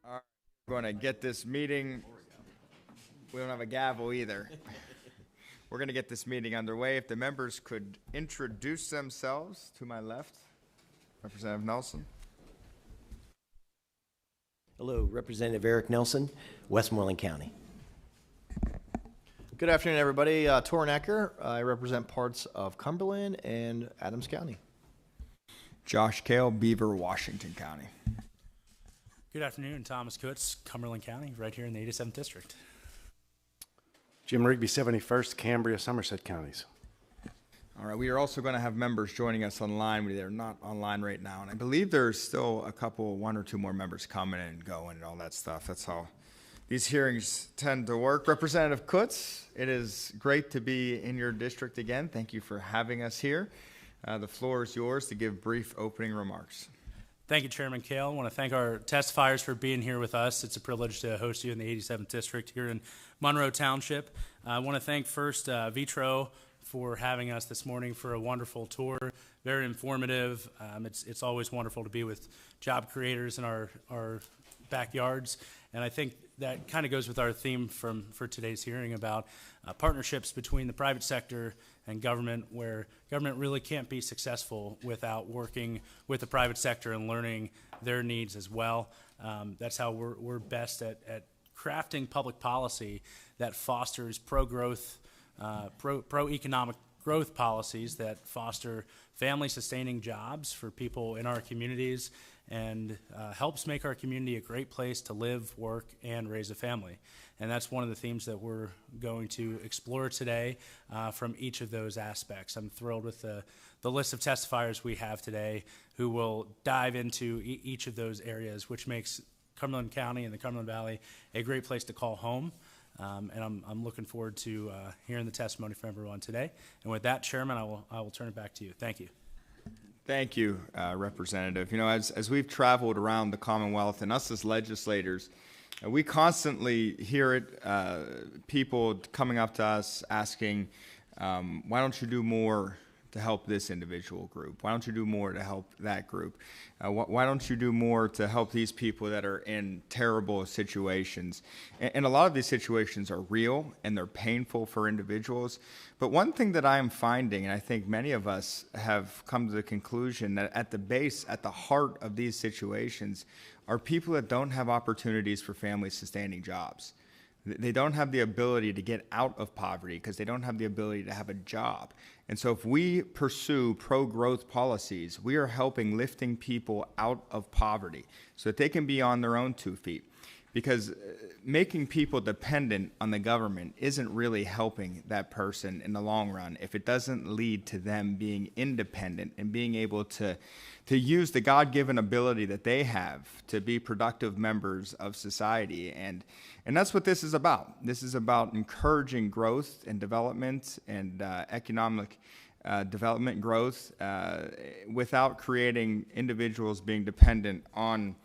All right, we're going to get this meeting. We don't have a gavel either. We're going to get this meeting underway. If the members could introduce themselves to my left. Representative Nelson. Hello, Representative Eric Nelson, Westmoreland County. Good afternoon, everybody. Torrin Ecker. I represent parts of Cumberland and Adams County. Josh Kale, Beaver, Washington County. Good afternoon, Thomas Kutz, Cumberland County, right here in the 87th District. Jim Rigby, 71st, Cambria, Somerset counties. All right, we are also going to have members joining us online. They're not online right now, and I believe there's still one or two more members coming and going and all that stuff. That's how these hearings tend to work. Representative Kutz, it is great to be in your district again. Thank you for having us here. The floor is yours to give brief opening remarks. Thank you, Chairman Kale. I want to thank our testifiers for being here with us. It's a privilege to host you in the 87th District here in Monroe Township. I want to thank first Vitro for having us this morning for a wonderful tour, very informative. It's always wonderful to be with job creators in our backyards, and I think that kind of goes with our theme for today's hearing about partnerships between the private sector and government, where government really can't be successful without working with the private sector and learning their needs as well. That's how we're best at crafting public policy that fosters pro-growth, pro-economic growth policies that foster family-sustaining jobs for people in our communities and helps make our community a great place to live, work, and raise a family. And that's one of the themes that we're going to explore today from each of those aspects. I'm thrilled with the list of testifiers we have today who will dive into each of those areas, which makes Cumberland County and the Cumberland Valley a great place to call home. And I'm looking forward to hearing the testimony from everyone today. And with that, Chairman, I will turn it back to you. Thank you. Thank you, Representative. You know, as we've traveled around the Commonwealth and us as legislators, we constantly hear it, people coming up to us asking, why don't you do more to help this individual group? Why don't you do more to help that group? Why don't you do more to help these people that are in terrible situations? And a lot of these situations are real and they're painful for individuals. But one thing that I am finding, and I think many of us have come to the conclusion that at the base, at the heart of these situations, are people that don't have opportunities for family-sustaining jobs. They don't have the ability to get out of poverty because they don't have the ability to have a job. And so if we pursue pro-growth policies, we are helping lifting people out of poverty so that they can be on their own 2 feet. Because making people dependent on the government isn't really helping that person in the long run if it doesn't lead to them being independent and being able to use the God-given ability that they have to be productive members of society. And that's what this is about. This is about encouraging growth and development and economic development growth without creating individuals being dependent on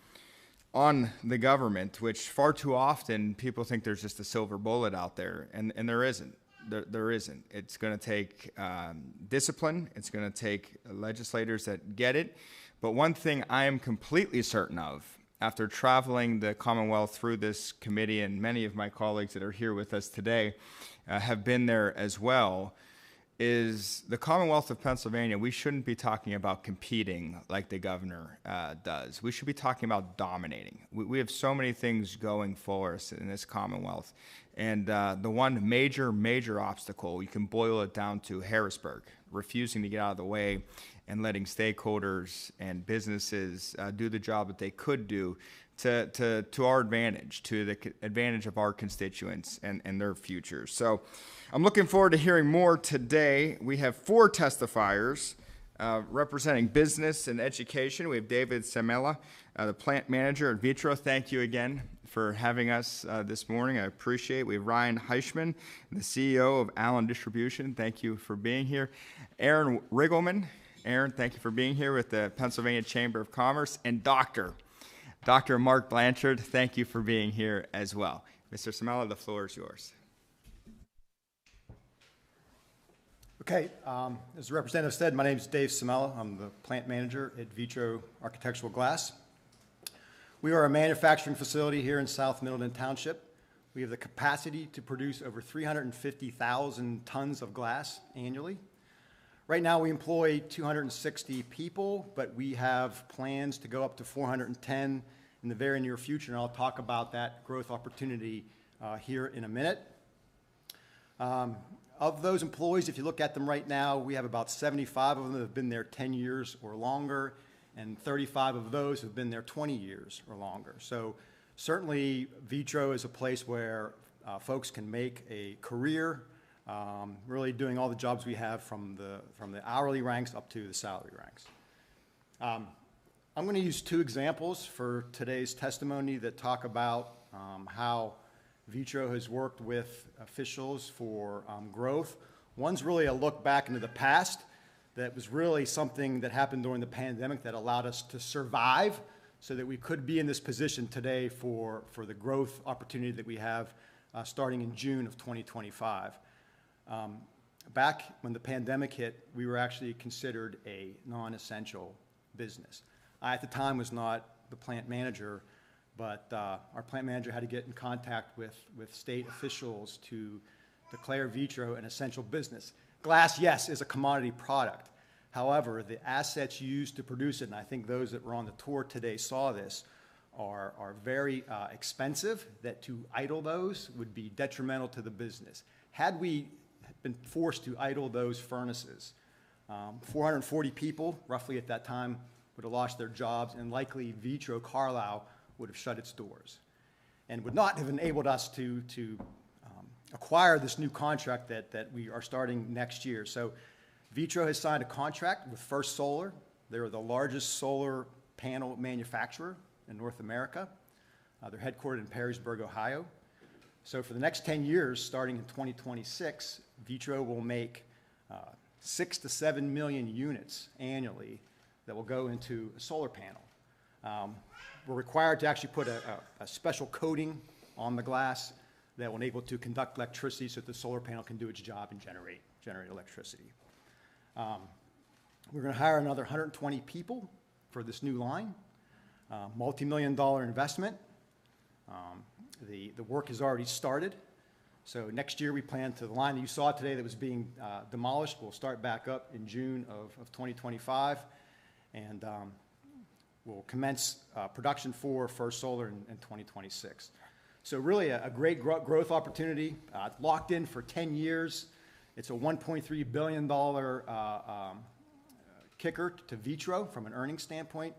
the government, which far too often people think there's just a silver bullet out there, and there isn't. There isn't. It's going to take discipline. It's going to take legislators that get it. But one thing I am completely certain of, after traveling the Commonwealth through this committee, and many of my colleagues that are here with us today have been there as well, is the Commonwealth of Pennsylvania, we shouldn't be talking about competing like the governor does. We should be talking about dominating. We have so many things going for us in this Commonwealth. And the one major obstacle, you can boil it down to Harrisburg, refusing to get out of the way and letting stakeholders and businesses do the job that they could do to our advantage, to the advantage of our constituents and their futures. So I'm looking forward to hearing more today. We have 4 testifiers representing business and education. We have David Semela, the plant manager at Vitro. Thank you again for having us this morning. I appreciate it. We have Ryan Heischman, the CEO of Allen Distribution. Thank you for being here. Aaron Riggleman. Aaron, thank you for being here with the Pennsylvania Chamber of Commerce. And Dr. Mark Blanchard, thank you for being here as well. Mr. Semela, the floor is yours. Okay, as the representative said, my name is Dave Semela. I'm the plant manager at Vitro Architectural Glass. We are a manufacturing facility here in South Middleton Township. We have the capacity to produce over 350,000 tons of glass annually. Right now, we employ 260 people, but we have plans to go up to 410 in the very near future, and I'll talk about that growth opportunity here in a minute. Of those employees, if you look at them right now, we have about 75 of them that have been there 10 years or longer, and 35 of those have been there 20 years or longer. So certainly, Vitro is a place where folks can make a career, really doing all the jobs we have from the hourly ranks up to the salary ranks. I'm going to use two examples for today's testimony that talk about how Vitro has worked with officials for growth. One's really a look back into the past that was really something that happened during the pandemic that allowed us to survive so that we could be in this position today for the growth opportunity that we have starting in June of 2025. Back when the pandemic hit, we were actually considered a non-essential business. I, at the time, was not the plant manager, but our plant manager had to get in contact with state officials to declare Vitro an essential business. Glass, yes, is a commodity product. However, the assets used to produce it, and I think those that were on the tour today saw this, are very expensive, that to idle those would be detrimental to the business. Had we been forced to idle those furnaces, 440 people, roughly at that time, would have lost their jobs, and likely Vitro Carlisle would have shut its doors and would not have enabled us to acquire this new contract that we are starting next year. So Vitro has signed a contract with First Solar. They're the largest solar panel manufacturer in North America. They're headquartered in Perrysburg, Ohio. So for the next 10 years, starting in 2026, Vitro will make 6 to 7 million units annually that will go into a solar panel. We're required to actually put a special coating on the glass that will enable it to conduct electricity so that the solar panel can do its job and generate electricity. We're going to hire another 120 people for this new line, multi-million-dollar investment. The work has already started. So next year we plan to, the line that you saw today that was being demolished will start back up in June of 2025. And we'll commence production for First Solar in 2026. So really a great growth opportunity, locked in for 10 years. It's a $1.3 billion kicker to Vitro from an earnings standpoint.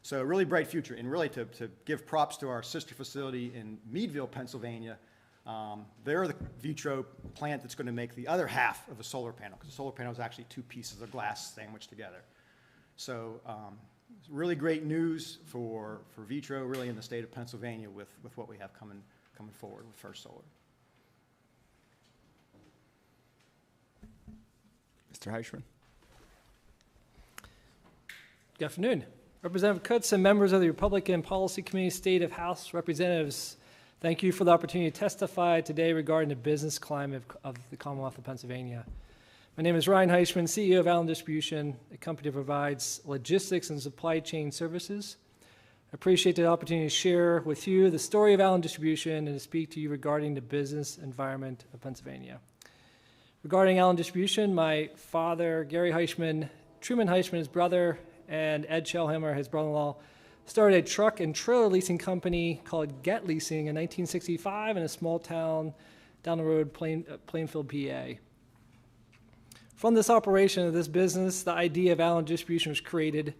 So a really bright future, and really to give props to our sister facility in Meadville, Pennsylvania. They're the Vitro plant that's going to make the other half of a solar panel, because the solar panel is actually two pieces of glass sandwiched together. So really great news for Vitro, really in the state of Pennsylvania with what we have coming forward with First Solar. Mr. Heischman. Good afternoon. Representative Kutz and members of the Republican Policy Committee, State of House Representatives, thank you for the opportunity to testify today regarding the business climate of the Commonwealth of Pennsylvania. My name is Ryan Heischman, CEO of Allen Distribution, a company that provides logistics and supply chain services. I appreciate the opportunity to share with you the story of Allen Distribution and to speak to you regarding the business environment of Pennsylvania. Regarding Allen Distribution, my father, Gary Heischman, Truman Heischman, his brother, and Ed Shellhammer, his brother-in-law, started a truck and trailer leasing company called Get Leasing in 1965 in a small town down the road, Plainfield, PA. From this operation of this business, the idea of Allen Distribution was created,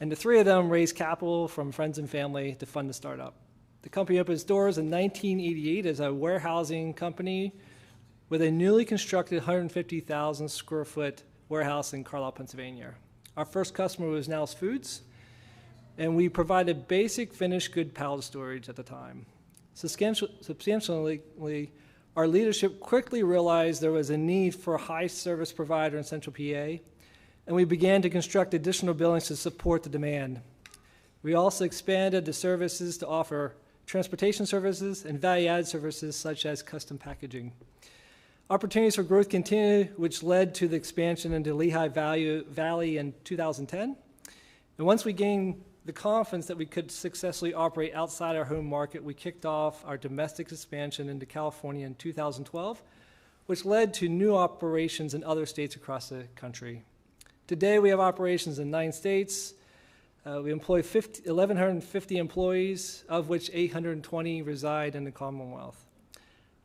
and the three of them raised capital from friends and family to fund the startup. The company opened its doors in 1988 as a warehousing company with a newly constructed 150,000 square foot warehouse in Carlisle, Pennsylvania. Our first customer was Nels Foods, and we provided basic finished good pallet storage at the time. Substantially, our leadership quickly realized there was a need for a high service provider in Central PA, and we began to construct additional buildings to support the demand. We also expanded the services to offer transportation services and value-added services such as custom packaging. Opportunities for growth continued, which led to the expansion into Lehigh Valley in 2010. And once we gained the confidence that we could successfully operate outside our home market, we kicked off our domestic expansion into California in 2012, which led to new operations in other states across the country. Today, we have operations in 9 states. We employ 1,150 employees, of which 820 reside in the Commonwealth.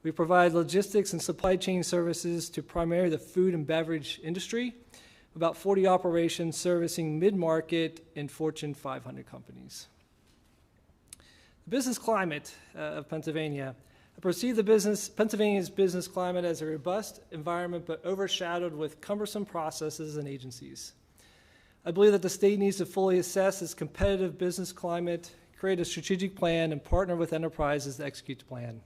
We provide logistics and supply chain services to primarily the food and beverage industry, about 40 operations servicing mid-market and Fortune 500 companies. The business climate of Pennsylvania. I perceive Pennsylvania's business climate as a robust environment, but overshadowed with cumbersome processes and agencies. I believe that the state needs to fully assess its competitive business climate, create a strategic plan, and partner with enterprises to execute the plan.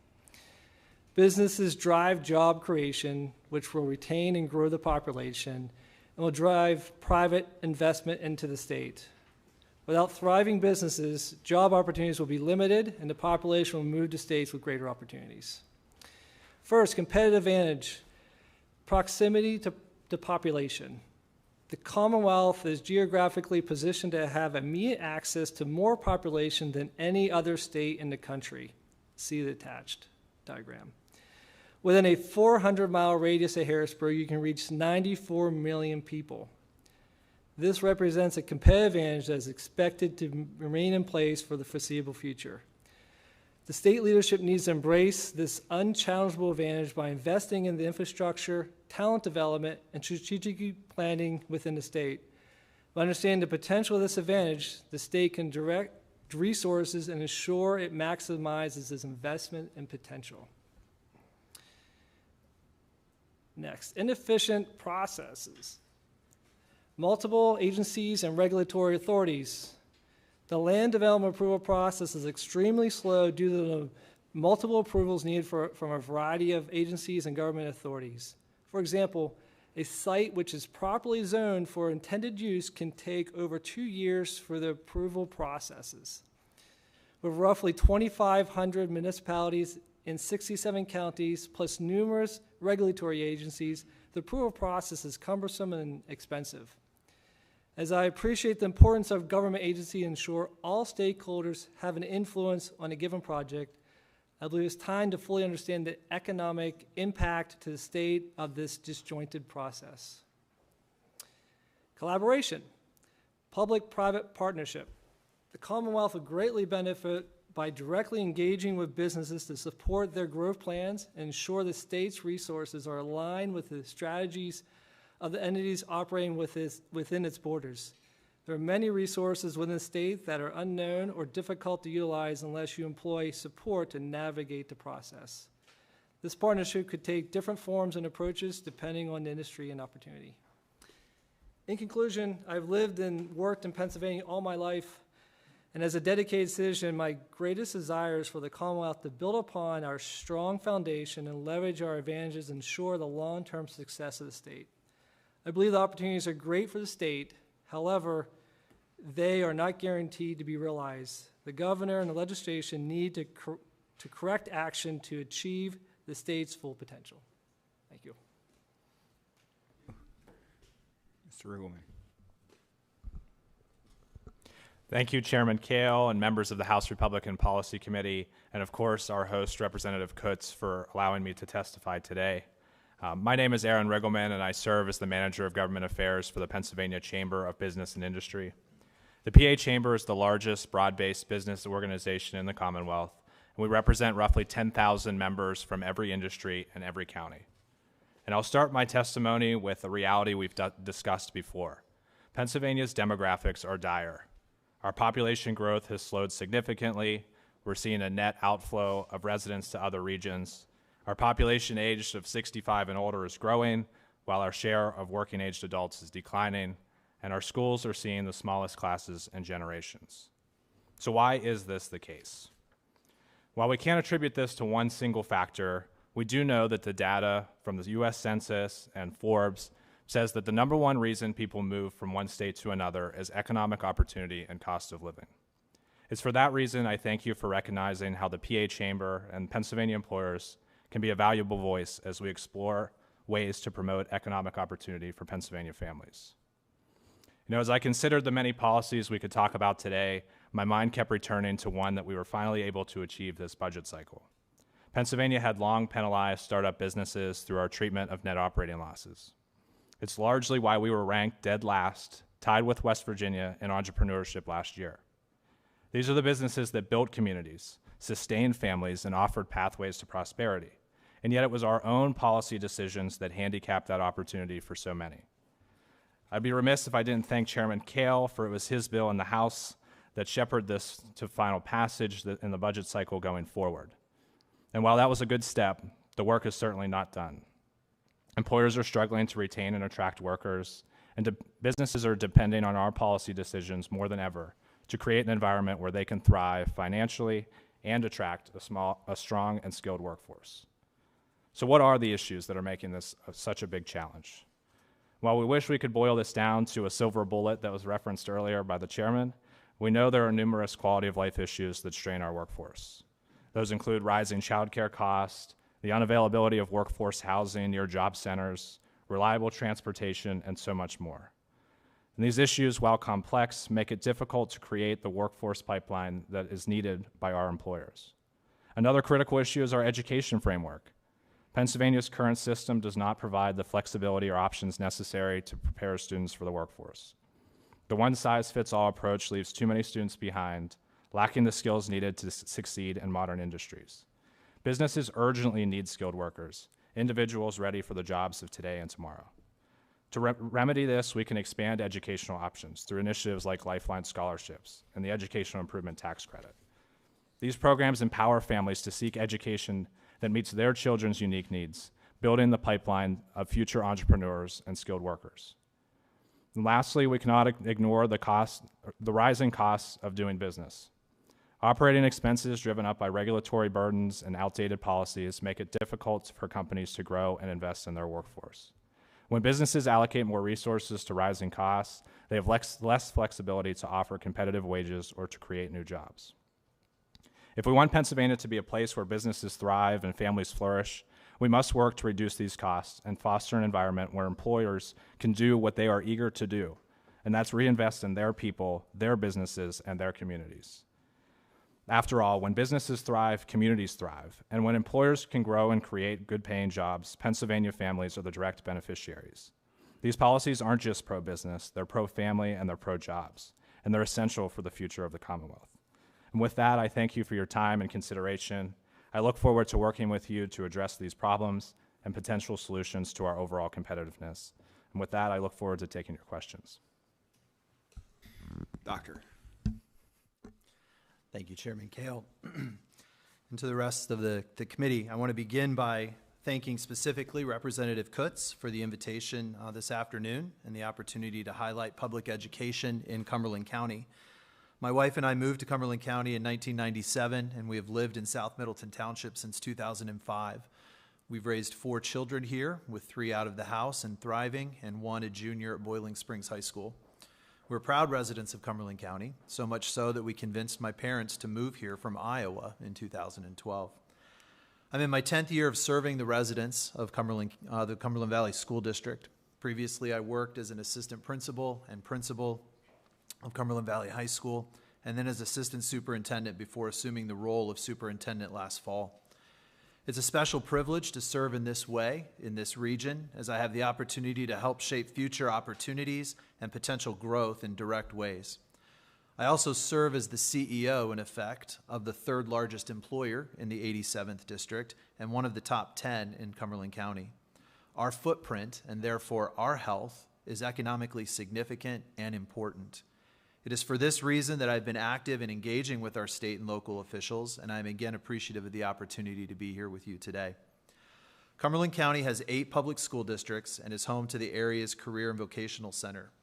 Businesses drive job creation, which will retain and grow the population, and will drive private investment into the state. Without thriving businesses, job opportunities will be limited, and the population will move to states with greater opportunities. First, competitive advantage, proximity to population. The Commonwealth is geographically positioned to have immediate access to more population than any other state in the country. See the attached diagram. Within a 400-mile radius of Harrisburg, you can reach 94 million people. This represents a competitive advantage that is expected to remain in place for the foreseeable future. The state leadership needs to embrace this unchallengeable advantage by investing in the infrastructure, talent development, and strategic planning within the state. By understanding the potential of this advantage, the state can direct resources and ensure it maximizes its investment and potential. Next, inefficient processes. Multiple agencies and regulatory authorities. The land development approval process is extremely slow due to the multiple approvals needed from a variety of agencies and government authorities. For example, a site which is properly zoned for intended use can take over 2 years for the approval processes. With roughly 2,500 municipalities in 67 counties, plus numerous regulatory agencies, the approval process is cumbersome and expensive. As I appreciate the importance of government agency to ensure all stakeholders have an influence on a given project, I believe it's time to fully understand the economic impact to the state of this disjointed process. Collaboration, public-private partnership. The Commonwealth will greatly benefit by directly engaging with businesses to support their growth plans and ensure the state's resources are aligned with the strategies of the entities operating within its borders. There are many resources within the state that are unknown or difficult to utilize unless you employ support to navigate the process. This partnership could take different forms and approaches depending on the industry and opportunity. In conclusion, I've lived and worked in Pennsylvania all my life, and as a dedicated citizen, my greatest desire is for the Commonwealth to build upon our strong foundation and leverage our advantages and ensure the long-term success of the state. I believe the opportunities are great for the state. However, they are not guaranteed to be realized. The governor and the legislation need to correct action to achieve the state's full potential. Thank you. Mr. Riggleman. Thank you, Chairman Kale and members of the House Republican Policy Committee, and of course our host, Representative Kutz, for allowing me to testify today. My name is Aaron Riggleman, and I serve as the Manager of Government Affairs for the Pennsylvania Chamber of Business and Industry. The PA Chamber is the largest broad-based business organization in the Commonwealth, and we represent roughly 10,000 members from every industry and every county. And I'll start my testimony with a reality we've discussed before. Pennsylvania's demographics are dire. Our population growth has slowed significantly. We're seeing a net outflow of residents to other regions. Our population aged of 65 and older is growing, while our share of working-aged adults is declining, and our schools are seeing the smallest classes in generations. So why is this the case? While we can't attribute this to one single factor, we do know that the data from the U.S. Census and Forbes says that the number one reason people move from one state to another is economic opportunity and cost of living. It's for that reason I thank you for recognizing how the PA Chamber and Pennsylvania employers can be a valuable voice as we explore ways to promote economic opportunity for Pennsylvania families. As I considered the many policies we could talk about today, my mind kept returning to one that we were finally able to achieve this budget cycle. Pennsylvania had long penalized startup businesses through our treatment of net operating losses. It's largely why we were ranked dead last, tied with West Virginia in entrepreneurship last year. These are the businesses that built communities, sustained families, and offered pathways to prosperity. And yet it was our own policy decisions that handicapped that opportunity for so many. I'd be remiss if I didn't thank Chairman Kale, for it was his bill in the House that shepherded this to final passage in the budget cycle going forward. And while that was a good step, the work is certainly not done. Employers are struggling to retain and attract workers, and businesses are depending on our policy decisions more than ever to create an environment where they can thrive financially and attract a strong and skilled workforce. So what are the issues that are making this such a big challenge? While we wish we could boil this down to a silver bullet that was referenced earlier by the chairman, we know there are numerous quality of life issues that strain our workforce. Those include rising childcare costs, the unavailability of workforce housing near job centers, reliable transportation, and so much more. And these issues, while complex, make it difficult to create the workforce pipeline that is needed by our employers. Another critical issue is our education framework. Pennsylvania's current system does not provide the flexibility or options necessary to prepare students for the workforce. The one-size-fits-all approach leaves too many students behind, lacking the skills needed to succeed in modern industries. Businesses urgently need skilled workers, individuals ready for the jobs of today and tomorrow. To remedy this, we can expand educational options through initiatives like Lifeline Scholarships and the Educational Improvement Tax Credit. These programs empower families to seek education that meets their children's unique needs, building the pipeline of future entrepreneurs and skilled workers. And lastly, we cannot ignore the rising costs of doing business. Operating expenses driven up by regulatory burdens and outdated policies make it difficult for companies to grow and invest in their workforce. When businesses allocate more resources to rising costs, they have less flexibility to offer competitive wages or to create new jobs. If we want Pennsylvania to be a place where businesses thrive and families flourish, we must work to reduce these costs and foster an environment where employers can do what they are eager to do, and that's reinvest in their people, their businesses, and their communities. After all, when businesses thrive, communities thrive, and when employers can grow and create good-paying jobs, Pennsylvania families are the direct beneficiaries. These policies aren't just pro-business, they're pro-family and they're pro-jobs, and they're essential for the future of the Commonwealth. And with that, I thank you for your time and consideration. I look forward to working with you to address these problems and potential solutions to our overall competitiveness. And with that, I look forward to taking your questions. Doctor. Thank you, Chairman Kale. And to the rest of the committee, I want to begin by thanking specifically Representative Kutz for the invitation this afternoon and the opportunity to highlight public education in Cumberland County. My wife and I moved to Cumberland County in 1997, and we have lived in South Middleton Township since 2005. We've raised 4 children here, with 3 out of the house and thriving, and 1 a junior at Boiling Springs High School. We're proud residents of Cumberland County, so much so that we convinced my parents to move here from Iowa in 2012. I'm in my 10th year of serving the residents of the Cumberland Valley School District. Previously, I worked as an assistant principal and principal of Cumberland Valley High School, and then as assistant superintendent before assuming the role of superintendent last fall. It's a special privilege to serve in this way, in this region, as I have the opportunity to help shape future opportunities and potential growth in direct ways. I also serve as the CEO, in effect, of the 3rd largest employer in the 87th District and one of the top 10 in Cumberland County. Our footprint, and therefore our health, is economically significant and important. It is for this reason that I've been active in engaging with our state and local officials, and I'm again appreciative of the opportunity to be here with you today. Cumberland County has 8 public school districts and is home to the area's Career and Vocational Center.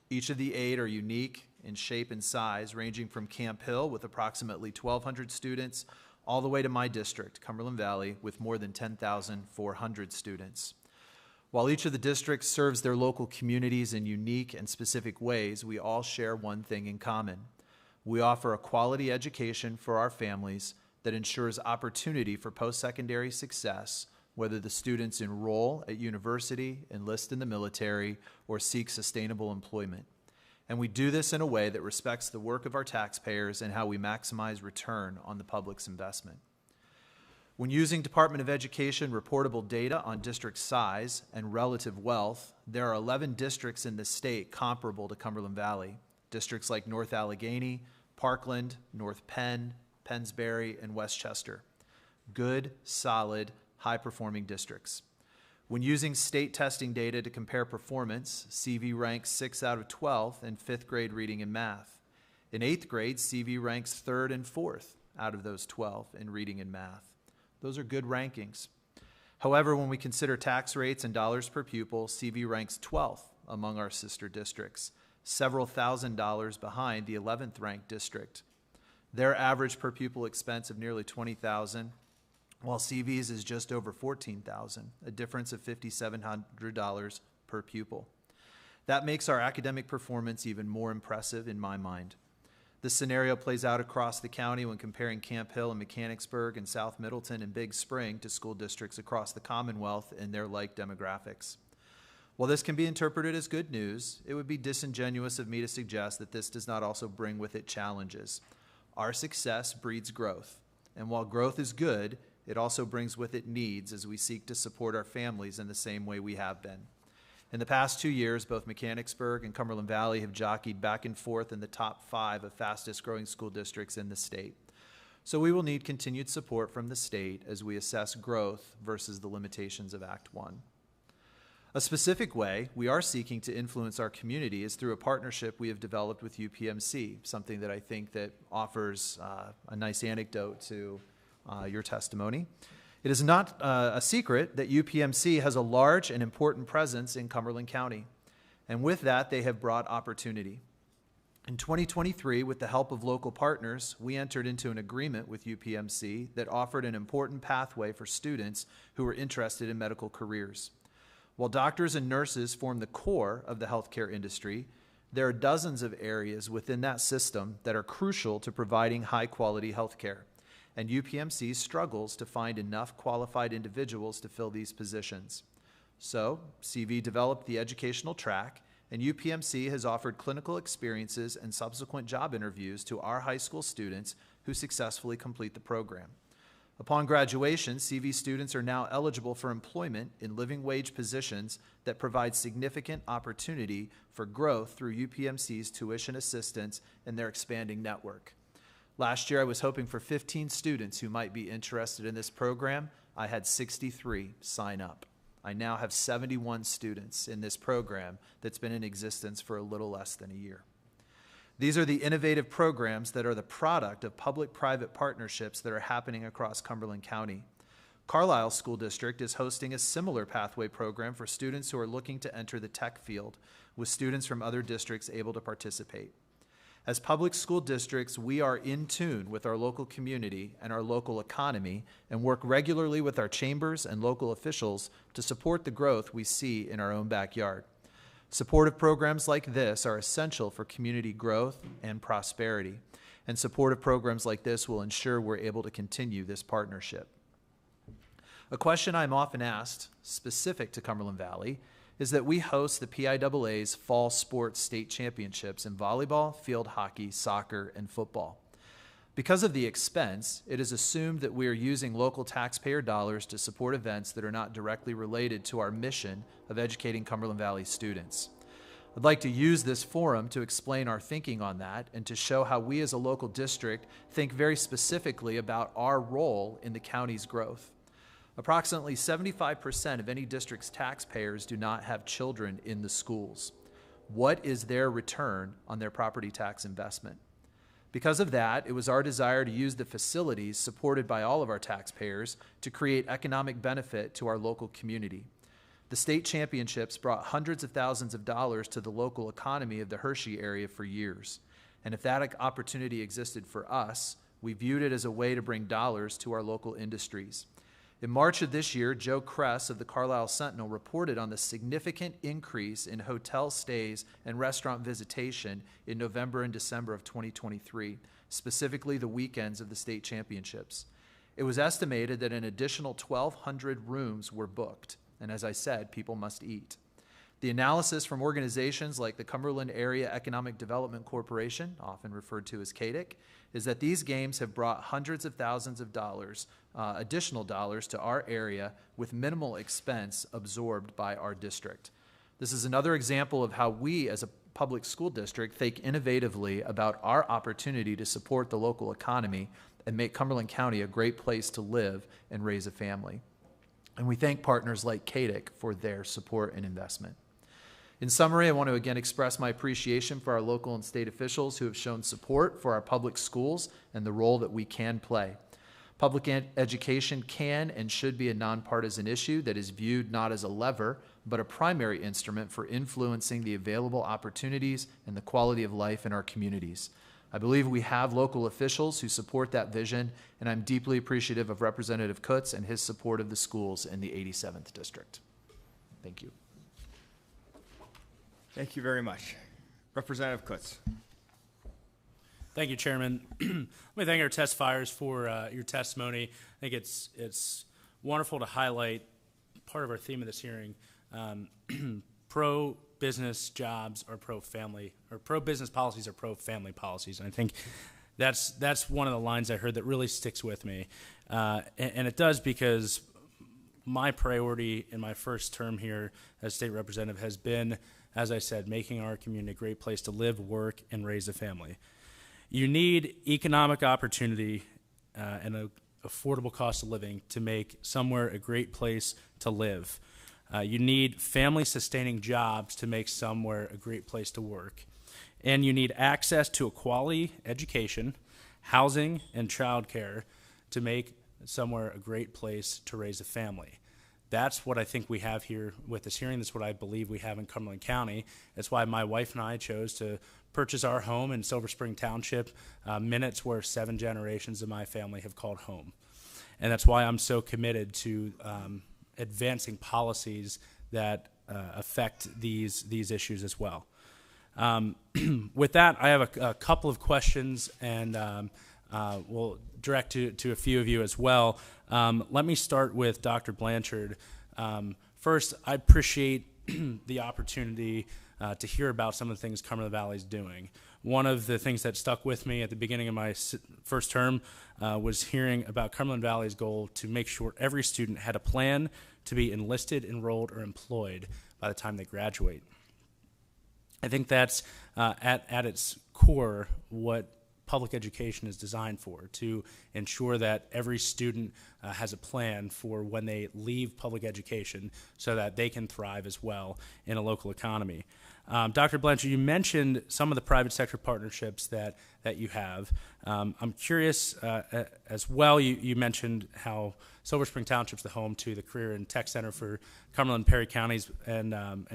Each of the 8 are unique in shape and size, ranging from Camp Hill with approximately 1,200 students all the way to my district, Cumberland Valley, with more than 10,400 students. While each of the districts serves their local communities in unique and specific ways, we all share one thing in common. We offer a quality education for our families that ensures opportunity for post-secondary success, whether the students enroll at university, enlist in the military, or seek sustainable employment. And we do this in a way that respects the work of our taxpayers and how we maximize return on the public's investment. When using Department of Education reportable data on district size and relative wealth, there are 11 districts in the state comparable to Cumberland Valley. Districts like North Allegheny, Parkland, North Penn, Pennsbury, and Westchester. Good, solid, high-performing districts. When using state testing data to compare performance, CV ranks 6 out of 12 in 5th grade reading and math. In 8th grade, CV ranks 3rd and 4th out of those 12 in reading and math. Those are good rankings. However, when we consider tax rates and dollars per pupil, CV ranks 12th among our sister districts, several $1,000s behind the 11th ranked district. Their average per pupil expense of nearly $20,000, while CV's is just over $14,000, a difference of $5,700 per pupil. That makes our academic performance even more impressive in my mind. This scenario plays out across the county when comparing Camp Hill and Mechanicsburg and South Middleton and Big Spring to school districts across the Commonwealth and their like demographics. While this can be interpreted as good news, it would be disingenuous of me to suggest that this does not also bring with it challenges. Our success breeds growth, and while growth is good, it also brings with it needs as we seek to support our families in the same way we have been. In the past 2 years, both Mechanicsburg and Cumberland Valley have jockeyed back and forth in the top 5 of fastest growing school districts in the state. So we will need continued support from the state as we assess growth versus the limitations of Act 1. A specific way we are seeking to influence our community is through a partnership we have developed with UPMC, something that I think that offers a nice anecdote to your testimony. It is not a secret that UPMC has a large and important presence in Cumberland County, and with that, they have brought opportunity. In 2023, with the help of local partners, we entered into an agreement with UPMC that offered an important pathway for students who were interested in medical careers. While doctors and nurses form the core of the healthcare industry, there are dozens of areas within that system that are crucial to providing high-quality healthcare. And UPMC struggles to find enough qualified individuals to fill these positions. So, CV developed the educational track, and UPMC has offered clinical experiences and subsequent job interviews to our high school students who successfully complete the program. Upon graduation, CV students are now eligible for employment in living wage positions that provide significant opportunity for growth through UPMC's tuition assistance and their expanding network. Last year, I was hoping for 15 students who might be interested in this program. I had 63 sign up. I now have 71 students in this program that's been in existence for a little less than a year. These are the innovative programs that are the product of public-private partnerships that are happening across Cumberland County. Carlisle School District is hosting a similar pathway program for students who are looking to enter the tech field, with students from other districts able to participate. As public school districts, we are in tune with our local community and our local economy and work regularly with our chambers and local officials to support the growth we see in our own backyard. Supportive programs like this are essential for community growth and prosperity, and supportive programs like this will ensure we're able to continue this partnership. A question I'm often asked, specific to Cumberland Valley, is that we host the PIAA's Fall Sports State Championships in volleyball, field hockey, soccer, and football. Because of the expense, it is assumed that we are using local taxpayer dollars to support events that are not directly related to our mission of educating Cumberland Valley students. I'd like to use this forum to explain our thinking on that and to show how we as a local district think very specifically about our role in the county's growth. Approximately 75% of any district's taxpayers do not have children in the schools. What is their return on their property tax investment? Because of that, it was our desire to use the facilities supported by all of our taxpayers to create economic benefit to our local community. The state championships brought hundreds of thousands of dollars to the local economy of the Hershey area for years. And if that opportunity existed for us, we viewed it as a way to bring dollars to our local industries. In March of this year, Joe Kress of the Carlisle Sentinel reported on the significant increase in hotel stays and restaurant visitation in November and December of 2023, specifically the weekends of the state championships. It was estimated that an additional 1,200 rooms were booked, and as I said, people must eat. The analysis from organizations like the Cumberland Area Economic Development Corporation, often referred to as CADIC, is that these games have brought hundreds of thousands of dollars, additional dollars, to our area with minimal expense absorbed by our district. This is another example of how we, as a public school district, think innovatively about our opportunity to support the local economy and make Cumberland County a great place to live and raise a family. And we thank partners like CADIC for their support and investment. In summary, I want to again express my appreciation for our local and state officials who have shown support for our public schools and the role that we can play. Public education can and should be a nonpartisan issue that is viewed not as a lever, but a primary instrument for influencing the available opportunities and the quality of life in our communities. I believe we have local officials who support that vision, and I'm deeply appreciative of Representative Kutz and his support of the schools in the 87th District. Thank you. Thank you very much. Representative Kutz. Thank you, Chairman. Let me thank our testifiers for your testimony. I think it's wonderful to highlight part of our theme of this hearing. Pro-business jobs are pro-family, or pro-business policies are pro-family policies. And I think that's one of the lines I heard that really sticks with me. And it does, because my priority in my first term here as state representative has been, as I said, making our community a great place to live, work, and raise a family. You need economic opportunity and an affordable cost of living to make somewhere a great place to live. You need family-sustaining jobs to make somewhere a great place to work. And you need access to a quality education, housing, and childcare to make somewhere a great place to raise a family. That's what I think we have here with this hearing. That's what I believe we have in Cumberland County. That's why my wife and I chose to purchase our home in Silver Spring Township, minutes where 7 generations of my family have called home. And that's why I'm so committed to advancing policies that affect these issues as well. With that, I have a couple of questions, and we'll direct to a few of you as well. Let me start with Dr. Blanchard. First, I appreciate the opportunity to hear about some of the things Cumberland Valley is doing. One of the things that stuck with me at the beginning of my first term was hearing about Cumberland Valley's goal to make sure every student had a plan to be enlisted, enrolled, or employed by the time they graduate. I think that's at its core what public education is designed for, to ensure that every student has a plan for when they leave public education so that they can thrive as well in a local economy. Dr. Blanchard, you mentioned some of the private sector partnerships that you have. I'm curious as well, you mentioned how Silver Spring Township is the home to the Career and Tech Center for Cumberland and Perry counties, and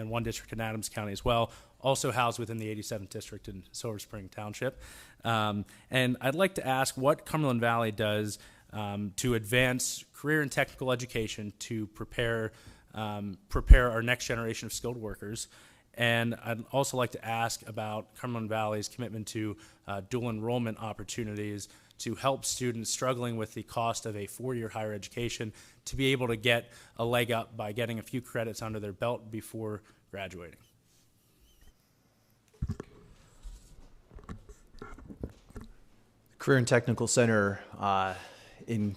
one district in Adams County as well, also housed within the 87th District in Silver Spring Township. And I'd like to ask what Cumberland Valley does to advance career and technical education to prepare our next generation of skilled workers. And I'd also like to ask about Cumberland Valley's commitment to dual enrollment opportunities to help students struggling with the cost of a 4-year higher education to be able to get a leg up by getting a few credits under their belt before graduating. Career and Technical Center in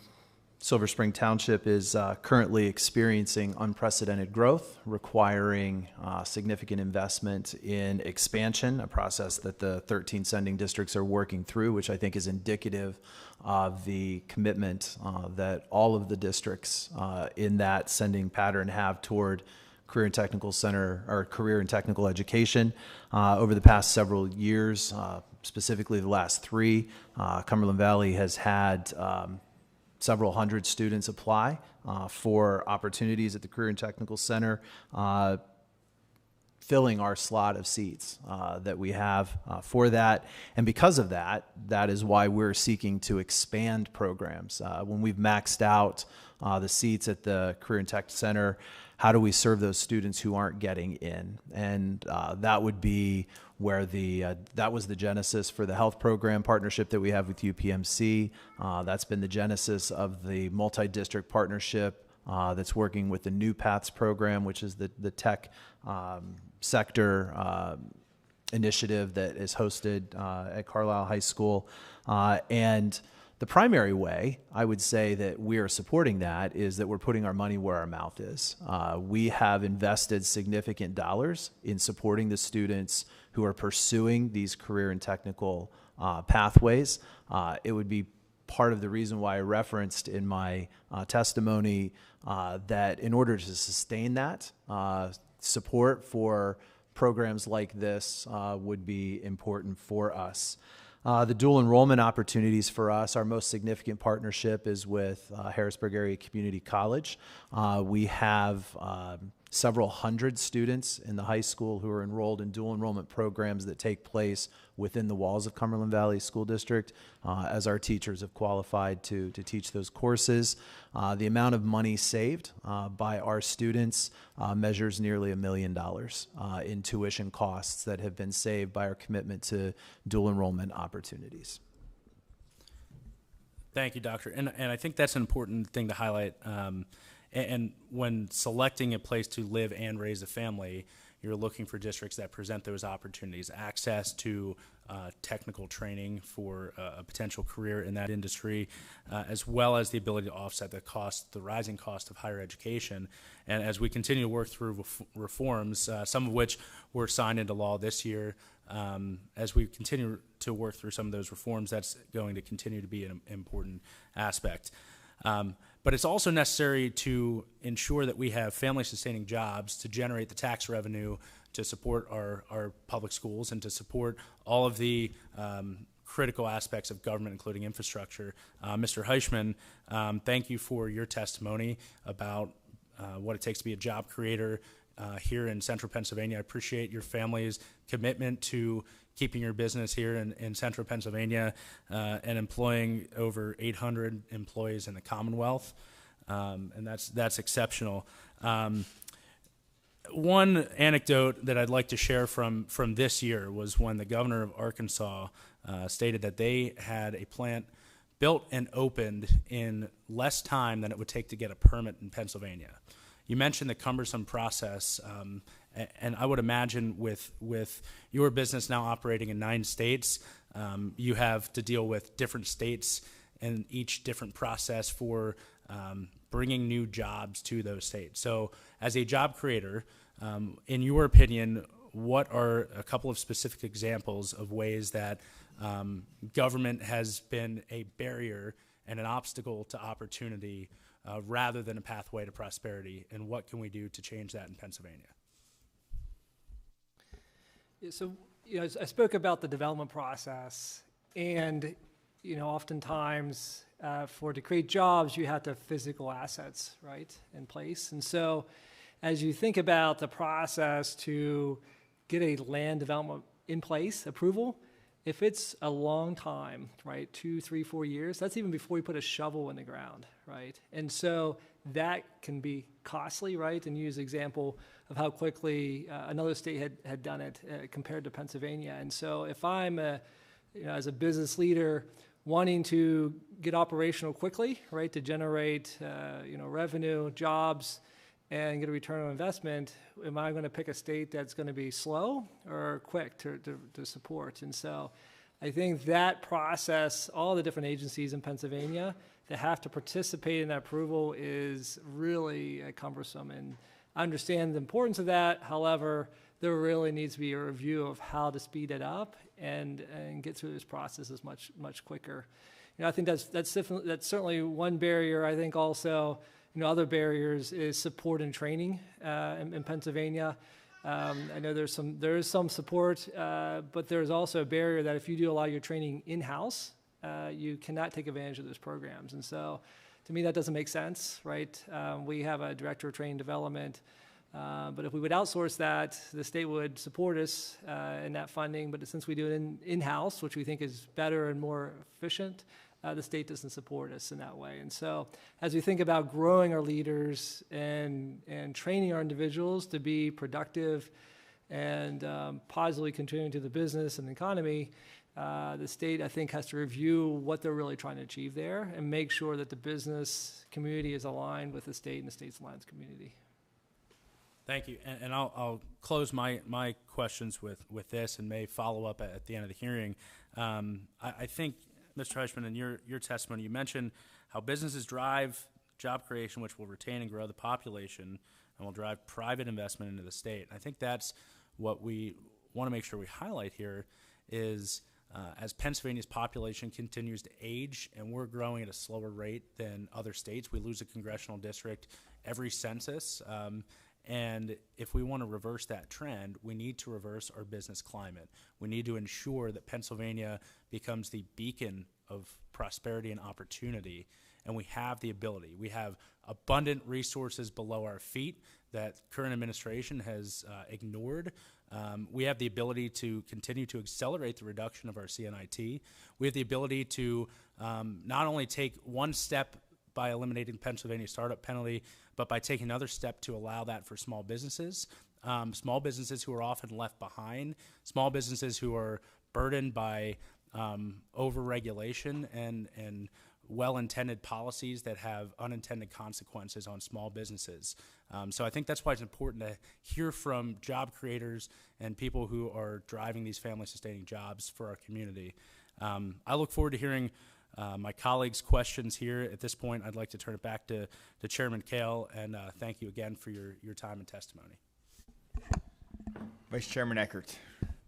Silver Spring Township is currently experiencing unprecedented growth, requiring significant investment in expansion, a process that the 13 sending districts are working through, which I think is indicative of the commitment that all of the districts in that sending pattern have toward Career and Technical Center, or career and technical education. Over the past several years, specifically the last 3, Cumberland Valley has had several hundred students apply for opportunities at the Career and Technical Center, filling our slot of seats that we have for that. And because of that, that is why we're seeking to expand programs. When we've maxed out the seats at the Career and Tech Center, how do we serve those students who aren't getting in? And that would be where that was the genesis for the health program partnership that we have with UPMC. That's been the genesis of the multi-district partnership that's working with the New Paths program, which is the tech sector initiative that is hosted at Carlisle High School. And the primary way I would say that we are supporting that is that we're putting our money where our mouth is. We have invested significant dollars in supporting the students who are pursuing these career and technical pathways. It would be part of the reason why I referenced in my testimony that in order to sustain that, support for programs like this would be important for us. The dual enrollment opportunities for us, our most significant partnership is with Harrisburg Area Community College. We have several hundred students in the high school who are enrolled in dual enrollment programs that take place within the walls of Cumberland Valley School District, as our teachers have qualified to teach those courses. The amount of money saved by our students measures nearly $1 million in tuition costs that have been saved by our commitment to dual enrollment opportunities. Thank you, Doctor. And I think that's an important thing to highlight. And when selecting a place to live and raise a family, you're looking for districts that present those opportunities, access to technical training for a potential career in that industry, as well as the ability to offset the rising cost of higher education. And as we continue to work through reforms, some of which were signed into law this year, as we continue to work through some of those reforms, that's going to continue to be an important aspect. But it's also necessary to ensure that we have family-sustaining jobs to generate the tax revenue to support our public schools and to support all of the critical aspects of government, including infrastructure. Mr. Heichman, thank you for your testimony about what it takes to be a job creator here in central Pennsylvania. I appreciate your family's commitment to keeping your business here in central Pennsylvania and employing over 800 employees in the Commonwealth, and that's exceptional. One anecdote that I'd like to share from this year was when the governor of Arkansas stated that they had a plant built and opened in less time than it would take to get a permit in Pennsylvania. You mentioned the cumbersome process, and I would imagine with your business now operating in 9 states, you have to deal with different states and each different process for bringing new jobs to those states. So as a job creator, in your opinion, what are a couple of specific examples of ways that government has been a barrier and an obstacle to opportunity rather than a pathway to prosperity, and what can we do to change that in Pennsylvania? Yeah, so, I spoke about the development process, and, oftentimes to create jobs, you have to have physical assets, right, in place. And so as you think about the process to get a land development in place, approval, if it's a long time, right, 2, 3, 4 years, that's even before you put a shovel in the ground, right? And so that can be costly, right? And use the example of how quickly another state had done it compared to Pennsylvania. And so if I'm, as a business leader, wanting to get operational quickly, right, to generate, revenue, jobs, and get a return on investment, am I going to pick a state that's going to be slow or quick to support? And so I think that process, all the different agencies in Pennsylvania that have to participate in that approval is really cumbersome. And I understand the importance of that. However, there really needs to be a review of how to speed it up and get through this process as much quicker. I think that's certainly one barrier. I think also, other barriers is support and training in Pennsylvania. I know there is some support, but there's also a barrier that if you do a lot of your training in-house, you cannot take advantage of those programs. And so to me, that doesn't make sense, right? We have a director of training development, but if we would outsource that, the state would support us in that funding. But since we do it in-house, which we think is better and more efficient, the state doesn't support us in that way. And so as we think about growing our leaders and training our individuals to be productive and positively contributing to the business and the economy, The state, I think, has to review what they're really trying to achieve there and make sure that the business community is aligned with the state and the state's alliance community. Thank you. And I'll close my questions with this and may follow up at the end of the hearing. I think, Mr. Hushman, in your testimony, you mentioned how businesses drive job creation, which will retain and grow the population and will drive private investment into the state. I think that's what we want to make sure we highlight here is as Pennsylvania's population continues to age and we're growing at a slower rate than other states, we lose a congressional district every census. And if we want to reverse that trend, we need to reverse our business climate. We need to ensure that Pennsylvania becomes the beacon of prosperity and opportunity. And we have the ability. We have abundant resources below our feet that current administration has ignored. We have the ability to continue to accelerate the reduction of our CNIT. We have the ability to not only take one step by eliminating Pennsylvania startup penalty, but by taking another step to allow that for small businesses who are often left behind, small businesses who are burdened by over-regulation and well-intended policies that have unintended consequences on small businesses. So I think that's why it's important to hear from job creators and people who are driving these family-sustaining jobs for our community. I look forward to hearing my colleagues' questions here. At this point, I'd like to turn it back to Chairman Kale, and thank you again for your time and testimony. Vice Chairman Eckert.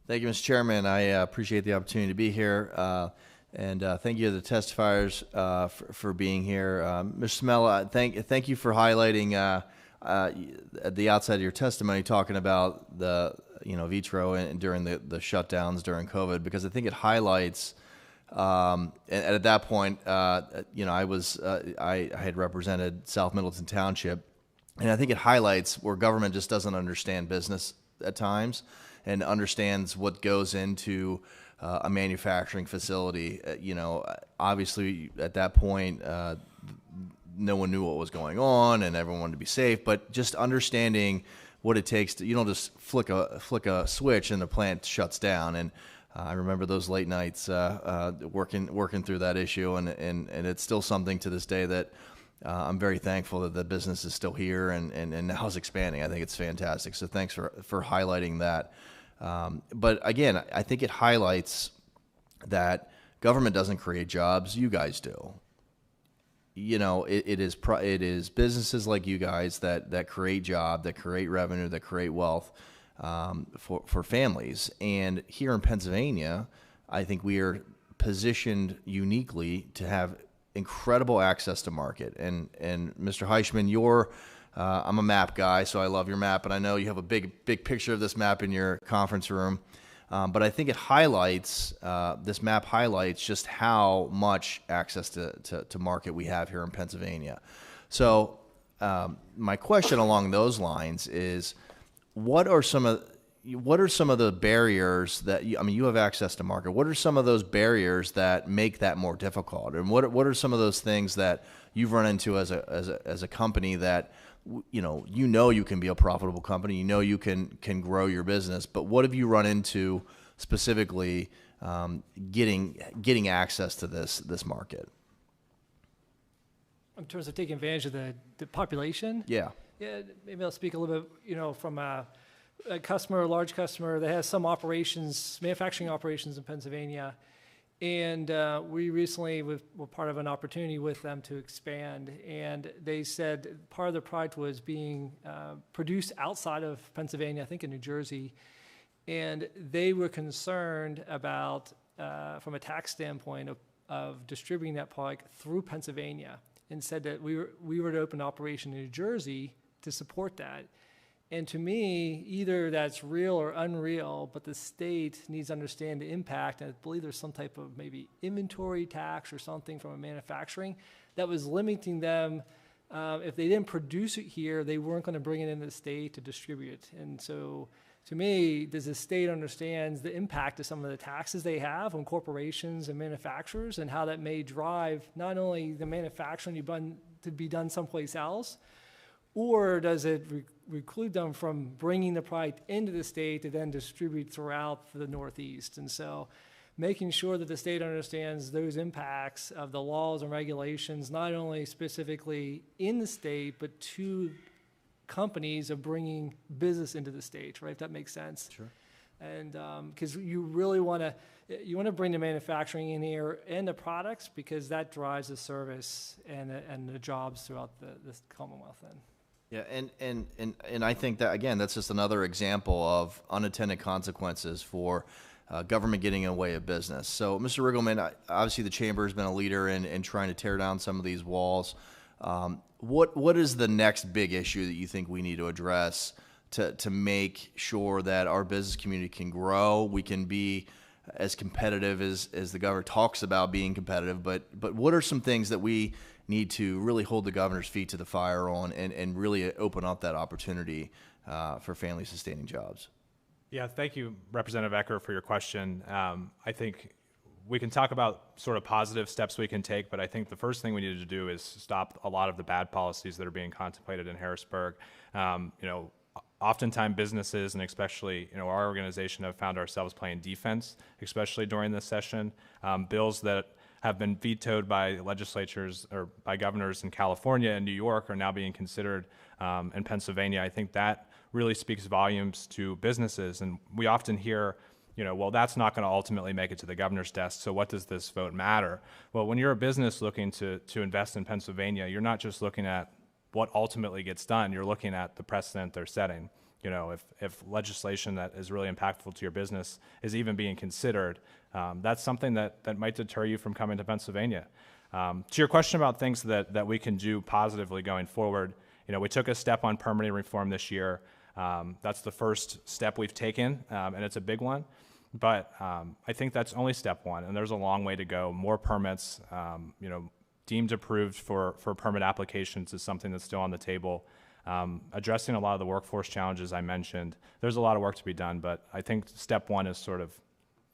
Thank you, Mr. Chairman. I appreciate the opportunity to be here. And thank you to the testifiers for being here. Mr. Smell, thank you for highlighting at the outset of your testimony, talking about the vitro and during the shutdowns during COVID, because I think it highlights. And at that point, I had represented South Middleton Township, and I think it highlights where government just doesn't understand business at times and understands what goes into a manufacturing facility. Obviously at that point, no one knew what was going on and everyone wanted to be safe, but just understanding what it takes to, you don't just flick a switch and the plant shuts down. And I remember those late nights working through that issue, and it's still something to this day that I'm very thankful that the business is still here and now is expanding. I think it's fantastic. So thanks for highlighting that. But again, I think it highlights that government doesn't create jobs, you guys do. It is businesses like you guys that create job, that create revenue, that create wealth for families. And here in Pennsylvania, I think we are positioned uniquely to have incredible access to market. And Mr. Hushman, I'm a map guy, so I love your map, and I know you have a big picture of this map in your conference room. But I think it highlights, this map highlights just how much access to market we have here in Pennsylvania. So my question along those lines is, what are some of the barriers that you have access to market? What are some of those barriers that make that more difficult? And what are some of those things that you've run into as a company that you can be a profitable company, you can grow your business, but what have you run into specifically getting access to this market? In terms of taking advantage of the population? Yeah. Yeah, maybe I'll speak a little bit, from a large customer that has some manufacturing operations in Pennsylvania. And we recently were part of an opportunity with them to expand. And they said part of the product was being produced outside of Pennsylvania, I think in New Jersey. And they were concerned about, from a tax standpoint, of distributing that product through Pennsylvania, and said that we were to open an operation in New Jersey to support that. And to me, either that's real or unreal, but the state needs to understand the impact. And I believe there's some type of maybe inventory tax or something from a manufacturing that was limiting them. If they didn't produce it here, they weren't going to bring it into the state to distribute it. And so to me, does the state understand the impact of some of the taxes they have on corporations and manufacturers, and how that may drive not only the manufacturing to be done someplace else, or does it preclude them from bringing the product into the state to then distribute throughout the Northeast? And so making sure that the state understands those impacts of the laws and regulations, not only specifically in the state, but to companies of bringing business into the state, right? If that makes sense. Sure. And because you really want to bring the manufacturing in here and the products, because that drives the service and the jobs throughout the Commonwealth. Then. Yeah, and I think that, again, that's just another example of unintended consequences for government getting in the way of business. So, Mr. Riggleman, obviously the chamber has been a leader in trying to tear down some of these walls. What is the next big issue that you think we need to address to make sure that our business community can grow, we can be as competitive as the governor talks about being competitive, but what are some things that we need to really hold the governor's feet to the fire on and really open up that opportunity for family-sustaining jobs? Yeah, thank you, Representative Eckert, for your question. I think we can talk about sort of positive steps we can take, but I think the first thing we need to do is stop a lot of the bad policies that are being contemplated in Harrisburg. Oftentimes businesses, and especially our organization, have found ourselves playing defense, especially during this session. Bills that have been vetoed by legislatures or by governors in California and New York are now being considered in Pennsylvania. I think that really speaks volumes to businesses, and we often hear, well, that's not going to ultimately make it to the governor's desk, so what does this vote matter? Well, when you're a business looking to invest in Pennsylvania, you're not just looking at what ultimately gets done, you're looking at the precedent they're setting. If legislation that is really impactful to your business is even being considered, that's something that might deter you from coming to Pennsylvania. To your question about things that we can do positively going forward, we took a step on permitting reform this year. That's the first step we've taken, and it's a big one. But I think that's only step one, and there's a long way to go. More permits, deemed approved for permit applications is something that's still on the table. Addressing a lot of the workforce challenges I mentioned, there's a lot of work to be done, but I think step one is sort of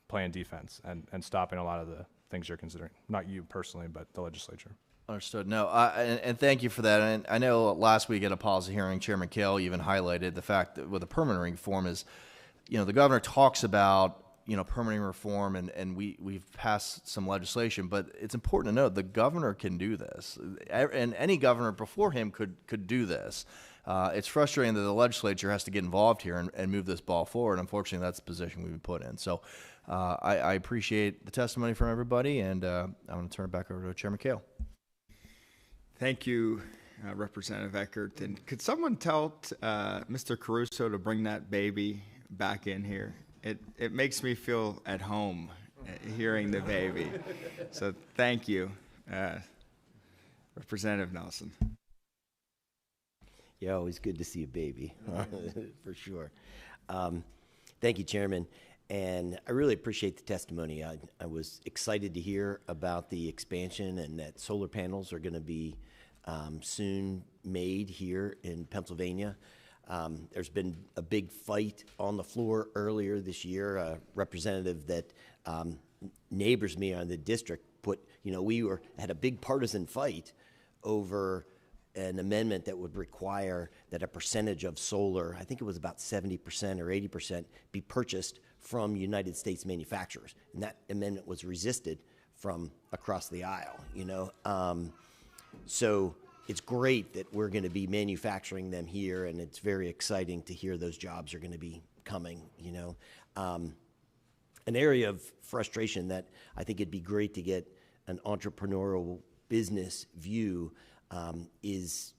playing defense and stopping a lot of the things you're considering. Not you personally, but the legislature. Understood. No, and thank you for that. And I know last week at a policy hearing, Chairman Kale even highlighted the fact that with the permitting reform is, the governor talks about permitting reform, and we've passed some legislation, but it's important to note the governor can do this, and any governor before him could do this. It's frustrating that the legislature has to get involved here and move this ball forward. Unfortunately, that's the position we've been put in. So I appreciate the testimony from everybody, and I'm going to turn it back over to Chairman Kale. Thank you, Representative Eckert. And could someone tell Mr. Caruso to bring that baby back in here? It makes me feel at home hearing the baby. So thank you, Representative Nelson. Yeah, always good to see a baby, for sure. Thank you, Chairman. And I really appreciate the testimony. I was excited to hear about the expansion and that solar panels are going to be soon made here in Pennsylvania. There's been a big fight on the floor earlier this year. A representative that neighbors me on the district we had a big partisan fight over an amendment that would require that a percentage of solar, I think it was about 70% or 80%, be purchased from United States manufacturers. And that amendment was resisted from across the aisle, So it's great that we're going to be manufacturing them here, and it's very exciting to hear those jobs are going to be coming, An area of frustration that I think it'd be great to get an entrepreneurial business view is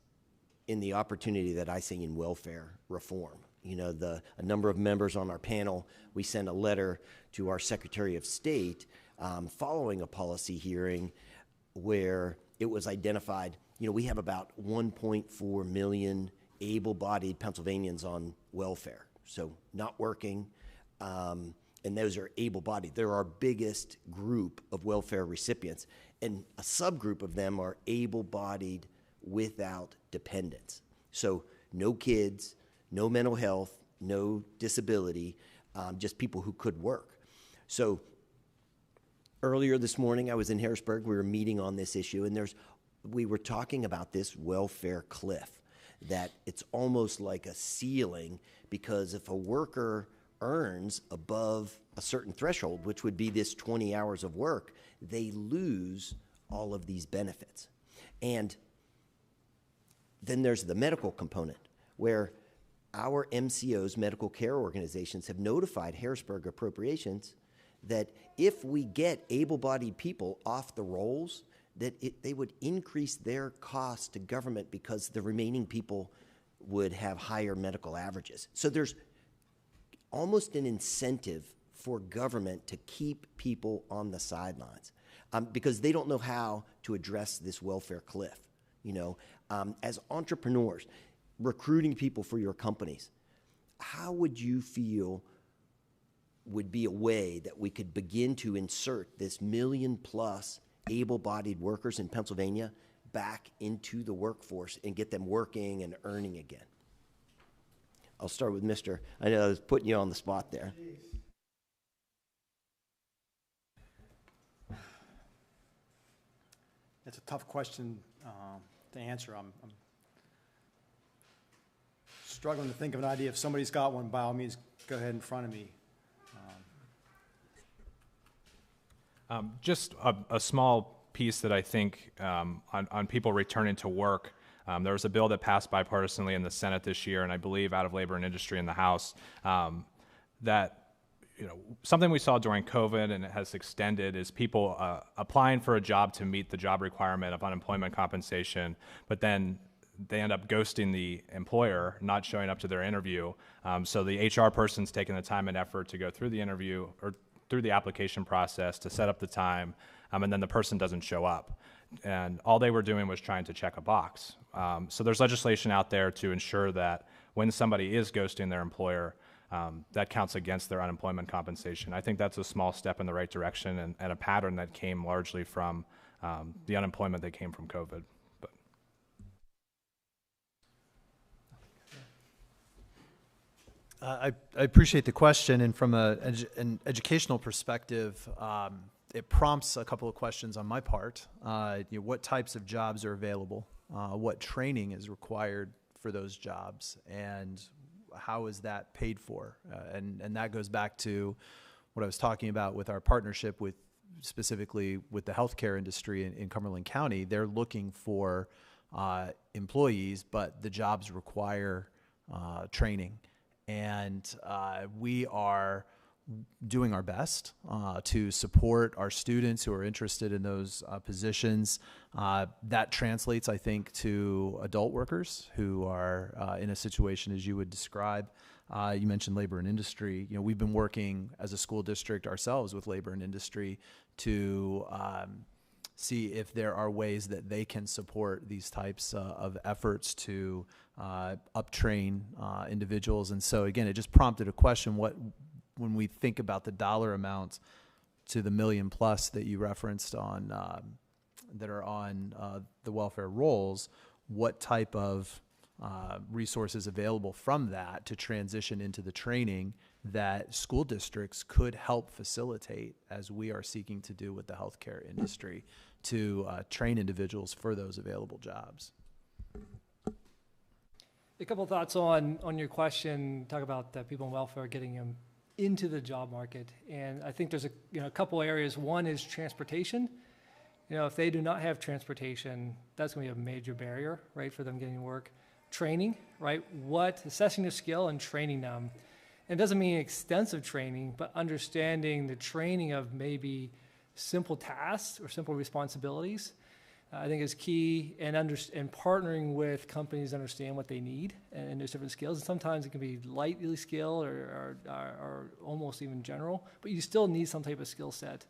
in the opportunity that I see in welfare reform. A number of members on our panel, we sent a letter to our Secretary of State following a policy hearing where it was identified, we have about 1.4 million able-bodied Pennsylvanians on welfare, so not working, and those are able-bodied. They're our biggest group of welfare recipients, and a subgroup of them are able-bodied without dependents. So no kids, no mental health, no disability, just people who could work. So earlier this morning, I was in Harrisburg. We were meeting on this issue, and we were talking about this welfare cliff, that it's almost like a ceiling, because if a worker earns above a certain threshold, which would be this 20 hours of work, they lose all of these benefits. And then there's the medical component, where our MCOs, medical care organizations, have notified Harrisburg Appropriations that if we get able-bodied people off the rolls, that they would increase their cost to government because the remaining people would have higher medical averages. So there's almost an incentive for government to keep people on the sidelines because they don't know how to address this welfare cliff. You know, as entrepreneurs, recruiting people for your companies, how would you feel would be a way that we could begin to insert this 1 million+ able-bodied workers in Pennsylvania back into the workforce and get them working and earning again? I'll start with Mr. I know I was putting you on the spot there. It's a tough question to answer. I'm struggling to think of an idea. If somebody's got one, by all means, go ahead in front of me. Just a small piece that I think on people returning to work. There was a bill that passed bipartisanly in the Senate this year, and I believe out of Labor and Industry in the House, that something we saw during COVID and it has extended is people applying for a job to meet the job requirement of unemployment compensation, but then they end up ghosting the employer, not showing up to their interview. So the HR person's taking the time and effort to go through the interview or through the application process to set up the time, and then the person doesn't show up. And all they were doing was trying to check a box. So there's legislation out there to ensure that when somebody is ghosting their employer, that counts against their unemployment compensation. I think that's a small step in the right direction and a pattern that came largely from the unemployment that came from COVID. But I appreciate the question, and from an educational perspective, it prompts a couple of questions on my part. What types of jobs are available? What training is required for those jobs? And how is that paid for? And that goes back to what I was talking about with our partnership with specifically with the healthcare industry in Cumberland County. They're looking for employees, but the jobs require training. And we are doing our best to support our students who are interested in those positions. That translates, I think, to adult workers who are in a situation as you would describe. You mentioned Labor and Industry. We've been working as a school district ourselves with Labor and Industry to see if there are ways that they can support these types of efforts to uptrain individuals. And so again, it just prompted a question, when we think about the dollar amounts to the 1 million+ that you referenced on that are on the welfare rolls, what type of resources available from that to transition into the training that school districts could help facilitate, as we are seeking to do with the healthcare industry, to train individuals for those available jobs. A couple of thoughts on your question. Talk about people in welfare getting them into the job market, and I think there's a couple areas. One is transportation. If they do not have transportation, that's going to be a major barrier, right, for them getting work. Training, right? Assessing their skill and training them. And it doesn't mean extensive training, but understanding the training of maybe simple tasks or simple responsibilities, I think is key, and partnering with companies to understand what they need and those different skills. And sometimes it can be lightly skilled or almost even general, but you still need some type of skill set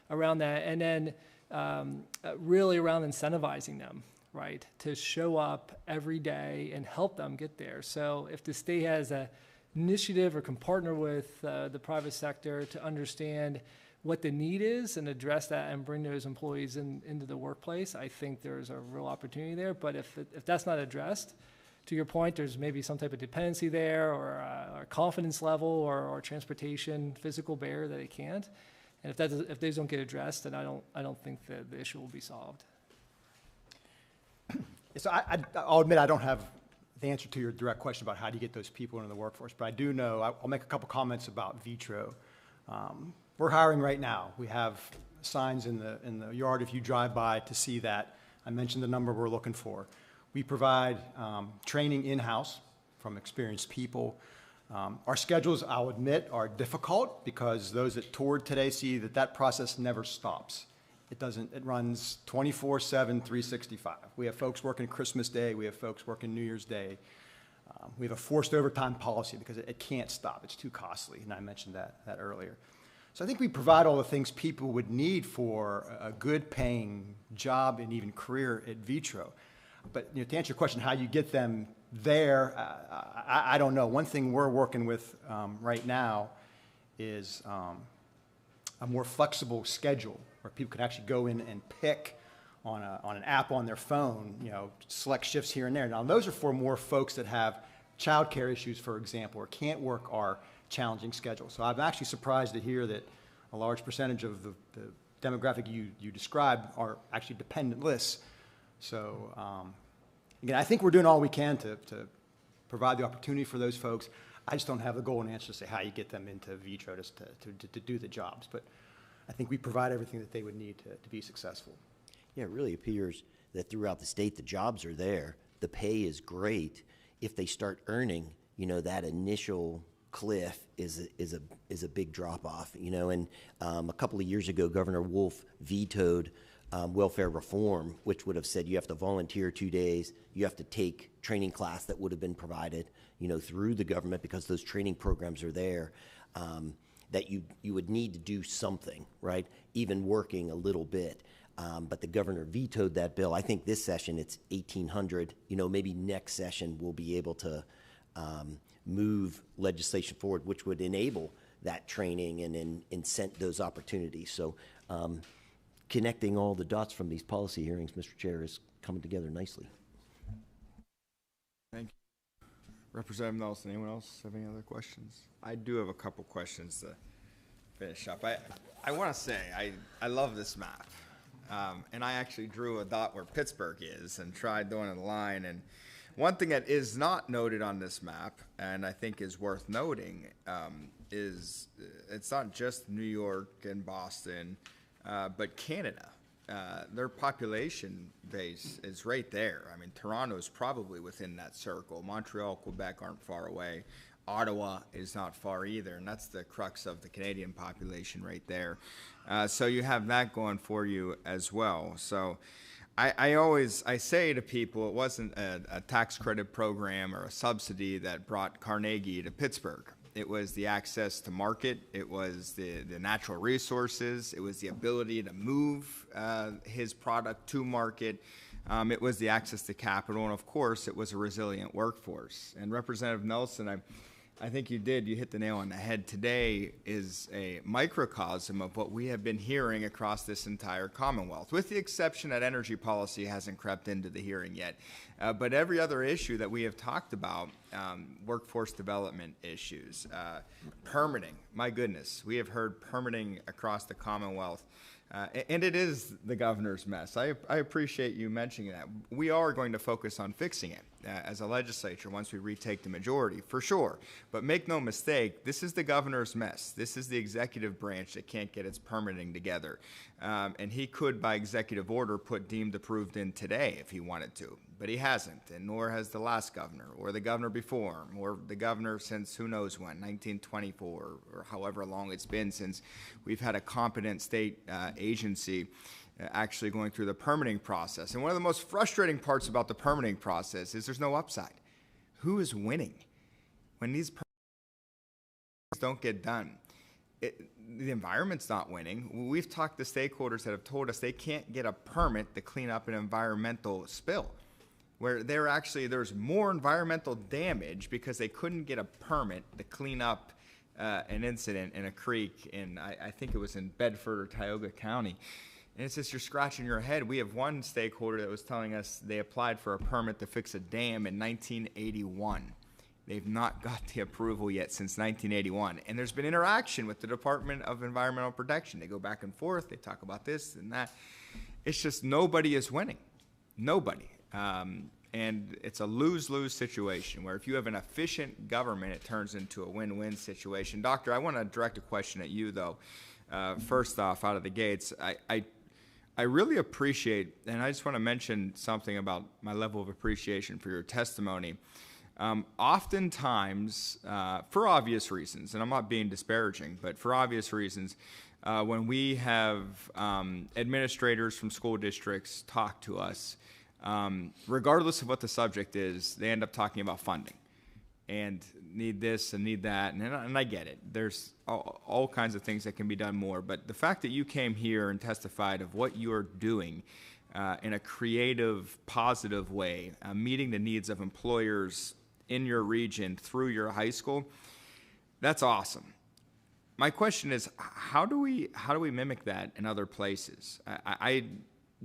around that. And then really around incentivizing them, right, to show up every day and help them get there. So if the state has an initiative or can partner with the private sector to understand what the need is and address that and bring those employees into the workplace, I think there's a real opportunity there. But if that's not addressed, to your point, there's maybe some type of dependency there or a confidence level or transportation, physical barrier that it can't. And if those don't get addressed, then I don't think that the issue will be solved. So I'll admit I don't have the answer to your direct question about how do you get those people into the workforce, but I do know, I'll make a couple comments about Vitro. We're hiring right now. We have signs in the yard if you drive by to see that. I mentioned the number we're looking for. We provide training in-house from experienced people. Our schedules, I'll admit, are difficult because those that toured today see that process never stops. It runs 24/7, 365. We have folks working Christmas Day. We have folks working New Year's Day. We have a forced overtime policy because it can't stop. It's too costly, and I mentioned that earlier. So I think we provide all the things people would need for a good paying job and even career at Vitro. But to answer your question, how you get them there, I don't know. One thing we're working with right now is a more flexible schedule where people can actually go in and pick on an app on their phone, select shifts here and there. Now, those are for more folks that have childcare issues, for example, or can't work our challenging schedule. So I'm actually surprised to hear that a large percentage of the demographic you described are actually dependent lists. So again, I think we're doing all we can to provide the opportunity for those folks. I just don't have the golden answer to say how you get them into Vitro to do the jobs. But I think we provide everything that they would need to be successful. Yeah, it really appears that throughout the state, the jobs are there. The pay is great. If they start earning, that initial cliff is a big drop off, and a couple of years ago, Governor Wolf vetoed welfare reform, which would have said you have to volunteer 2 days, you have to take training class that would have been provided, through the government because those training programs are there, that you would need to do something, right? Even working a little bit. But the governor vetoed that bill. I think this session it's 1,800. Maybe next session we'll be able to move legislation forward, which would enable that training and incent those opportunities. So connecting all the dots from these policy hearings, Mr. Chair, is coming together nicely. Thank you. Representative Nelson, anyone else have any other questions? I do have a couple questions to finish up. I want to say I love this map. And I actually drew a dot where Pittsburgh is and tried doing a line. And one thing that is not noted on this map, and I think is worth noting, is it's not just New York and Boston, but Canada. Their population base is right there. I mean, Toronto's probably within that circle. Montreal, Quebec aren't far away. Ottawa is not far either, and that's the crux of the Canadian population right there. So you have that going for you as well. So I say to people, it wasn't a tax credit program or a subsidy that brought Carnegie to Pittsburgh. It was the access to market. It was the natural resources. It was the ability to move his product to market. It was the access to capital. And of course, it was a resilient workforce. And Representative Nelson, I think you hit the nail on the head. Today is a microcosm of what we have been hearing across this entire Commonwealth, with the exception that energy policy hasn't crept into the hearing yet. But every other issue that we have talked about, workforce development issues, permitting, my goodness, we have heard permitting across the Commonwealth. And it is the governor's mess. I appreciate you mentioning that. We are going to focus on fixing it as a legislature once we retake the majority, for sure. But make no mistake, this is the governor's mess. This is the executive branch that can't get its permitting together. And he could, by executive order, put deemed approved in today if he wanted to. But he hasn't, and nor has the last governor, or the governor before him, or the governor since who knows when, 1924, or however long it's been since we've had a competent state agency actually going through the permitting process. And one of the most frustrating parts about the permitting process is there's no upside. Who is winning when these permits don't get done? The environment's not winning. We've talked to stakeholders that have told us they can't get a permit to clean up an environmental spill, where there's more environmental damage because they couldn't get a permit to clean up an incident in a creek in, I think it was in Bedford or Tioga County. And it's just you're scratching your head. We have one stakeholder that was telling us they applied for a permit to fix a dam in 1981. They've not got the approval yet since 1981. And there's been interaction with the Department of Environmental Protection. They go back and forth. They talk about this and that. It's just nobody is winning. Nobody. And it's a lose-lose situation where if you have an efficient government, it turns into a win-win situation. Doctor, I want to direct a question at you, though. First off, out of the gates, I really appreciate, and I just want to mention something about my level of appreciation for your testimony. Oftentimes, for obvious reasons, and I'm not being disparaging, but for obvious reasons, when we have administrators from school districts talk to us, regardless of what the subject is, they end up talking about funding and need this and need that. And I get it. There's all kinds of things that can be done more. But the fact that you came here and testified of what you are doing in a creative, positive way, meeting the needs of employers in your region through your high school, that's awesome. My question is, how do we mimic that in other places? I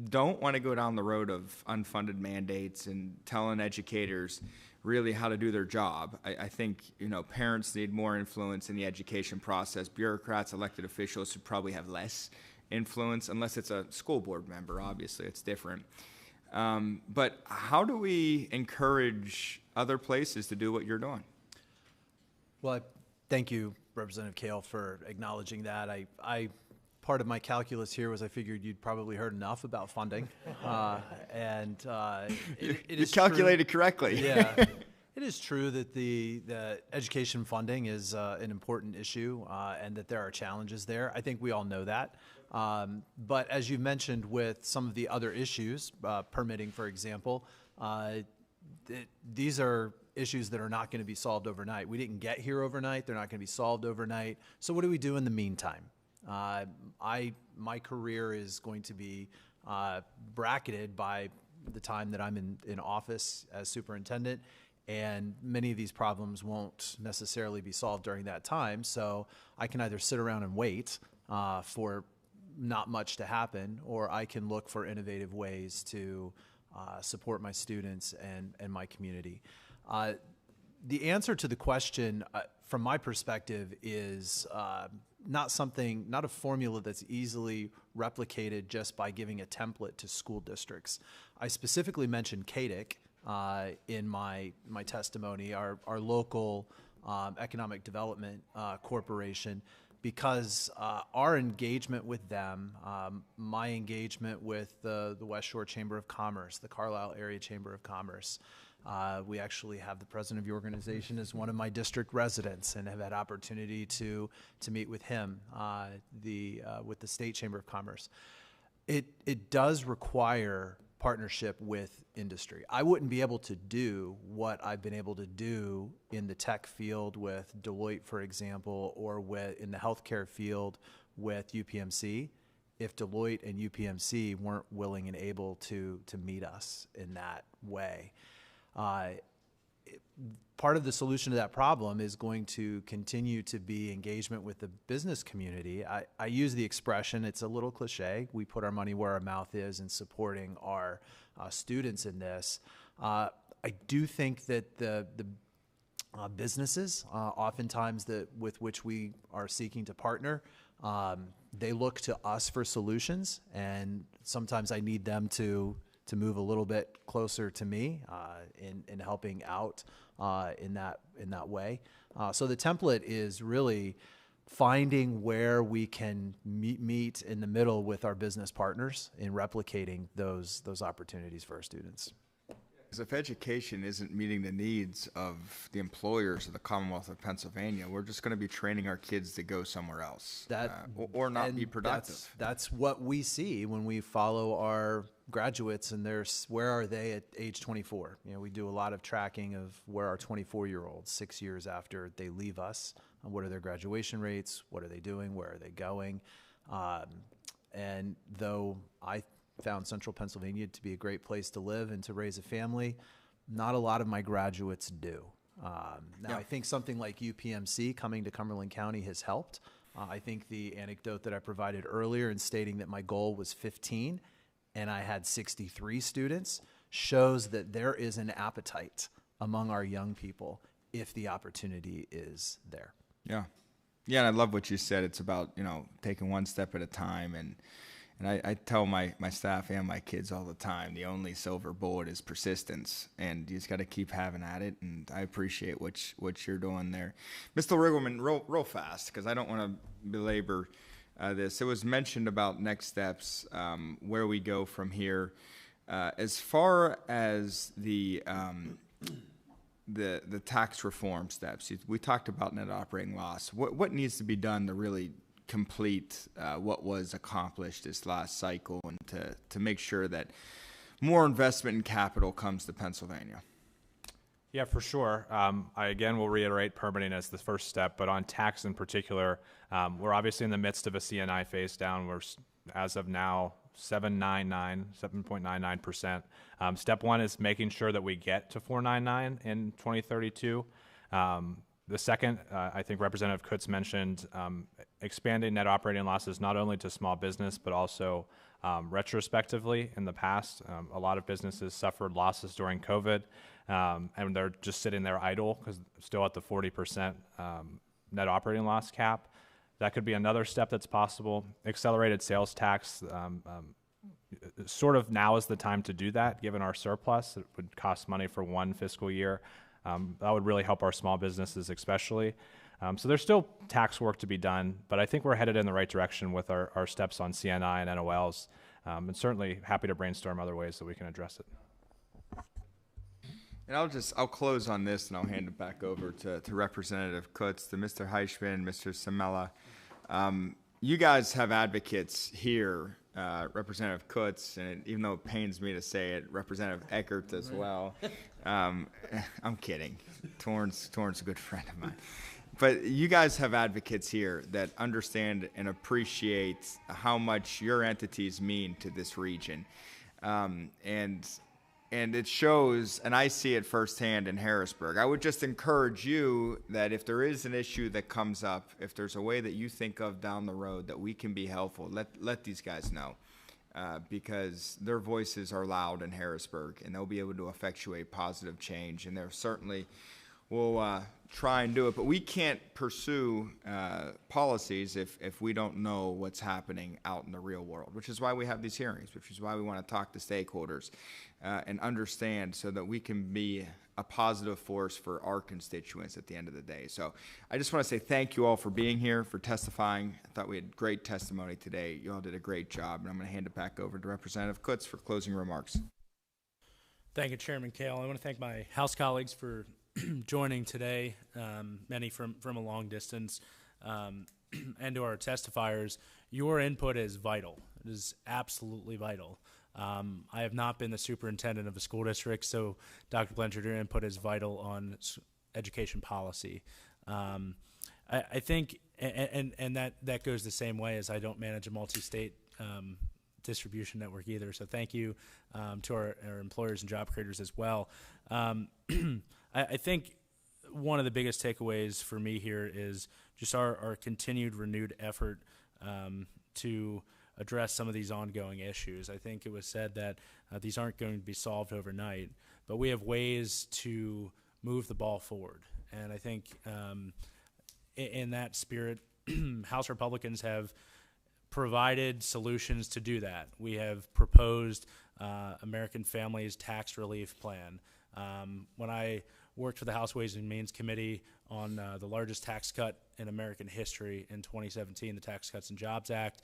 don't want to go down the road of unfunded mandates and telling educators really how to do their job. I think, parents need more influence in the education process. Bureaucrats, elected officials should probably have less influence, unless it's a school board member. Obviously, it's different. But how do we encourage other places to do what you're doing? Well, thank you, Representative Kale, for acknowledging that. Part of my calculus here was I figured you'd probably heard enough about funding, it You is calculated true, correctly. Yeah, it is true that the education funding is an important issue, and that there are challenges there. I think we all know that. But as you mentioned, with some of the other issues, permitting, for example, these are issues that are not going to be solved overnight. We didn't get here overnight. They're not going to be solved overnight. So what do we do in the meantime? My career is going to be bracketed by the time that I'm in office as superintendent, and many of these problems won't necessarily be solved during that time. So I can either sit around and wait for not much to happen, or I can look for innovative ways to support my students and my community. The answer to the question, from my perspective, is not a formula that's easily replicated just by giving a template to school districts. I specifically mentioned CADIC in my testimony, our local economic development corporation, because our engagement with them, my engagement with the West Shore Chamber of Commerce, the Carlisle Area Chamber of Commerce, we actually have the president of the organization as one of my district residents, and have had opportunity to meet with him, with the State Chamber of Commerce. It does require partnership with industry. I wouldn't be able to do what I've been able to do in the tech field with Deloitte, for example, or in the healthcare field with UPMC, if Deloitte and UPMC weren't willing and able to meet us in that way. Part of the solution to that problem is going to continue to be engagement with the business community. I use the expression, it's a little cliche, we put our money where our mouth is in supporting our students in this. I do think that the businesses, oftentimes with which we are seeking to partner, they look to us for solutions, and sometimes I need them to move a little bit closer to me in helping out in that way. So the template is really finding where we can meet in the middle with our business partners in replicating those opportunities for our students. Because if education isn't meeting the needs of the employers of the Commonwealth of Pennsylvania, we're just going to be training our kids to go somewhere else or not be productive. That's what we see when we follow our graduates, and where are they at age 24? We do a lot of tracking of where our 24-year-olds, 6 years after they leave us, what are their graduation rates, what are they doing, where are they going? And though I found Central Pennsylvania to be a great place to live and to raise a family, not a lot of my graduates do. I think something like UPMC coming to Cumberland County has helped. I think the anecdote that I provided earlier in stating that my goal was 15 and I had 63 students shows that there is an appetite among our young people if the opportunity is there. Yeah. Yeah, and I love what you said. It's about, taking one step at a time. And I tell my staff and my kids all the time, the only silver bullet is persistence, and you just got to keep having at it. And I appreciate what you're doing there, Mr. Riggleman. Real fast, because I don't want to belabor this. It was mentioned about next steps, where we go from here, as far as the tax reform steps. We talked about net operating loss. What needs to be done to really complete what was accomplished this last cycle, and to make sure that more investment in capital comes to Pennsylvania? Yeah, for sure. I again will reiterate permitting as the first step, but on tax in particular, we're obviously in the midst of a CNI phase down. We're, as of now, 7.99%. Step one is making sure that we get to 4.99 in 2032. The second, I think Representative Kutz mentioned expanding net operating losses not only to small business, but also retrospectively in the past. A lot of businesses suffered losses during COVID, and they're just sitting there idle because still at the 40% net operating loss cap. That could be another step that's possible. Accelerated sales tax, sort of now is the time to do that, given our surplus. It would cost money for one fiscal year. That would really help our small businesses especially. So there's still tax work to be done, but I think we're headed in the right direction with our steps on CNI and NOLs, and certainly happy to brainstorm other ways that we can address it. And I'll close on this, and I'll hand it back over to Representative Kutz, to Mr. Heishman, Mr. Semela. You guys have advocates here, Representative Kutz, and even though it pains me to say it, Representative Eckert as well. I'm kidding. Torn's a good friend of mine. But you guys have advocates here that understand and appreciate how much your entities mean to this region. And it shows, and I see it firsthand in Harrisburg. I would just encourage you that if there is an issue that comes up, if there's a way that you think of down the road that we can be helpful, let these guys know, because their voices are loud in Harrisburg, and they'll be able to effectuate positive change, and they're certainly will try and do it. But we can't pursue policies if we don't know what's happening out in the real world, which is why we have these hearings, which is why we want to talk to stakeholders and understand, so that we can be a positive force for our constituents at the end of the day. So I just want to say thank you all for being here, for testifying. I thought we had great testimony today. You all did a great job, and I'm going to hand it back over to Representative Kutz for closing remarks. Thank you, Chairman Kale. I want to thank my House colleagues for joining today, many from a long distance, and to our testifiers. Your input is vital. It is absolutely vital. I have not been the superintendent of a school district, so Dr. Blanchard, your input is vital on education policy. I think, and that goes the same way as I don't manage a multi-state distribution network either. So thank you to our employers and job creators as well. I think one of the biggest takeaways for me here is just our continued renewed effort to address some of these ongoing issues. I think it was said that these aren't going to be solved overnight, but we have ways to move the ball forward. And I think in that spirit, House Republicans have provided solutions to do that. We have proposed American Families Tax Relief Plan. When I worked for the House Ways and Means Committee on the largest tax cut in American history in 2017, the Tax Cuts and Jobs Act,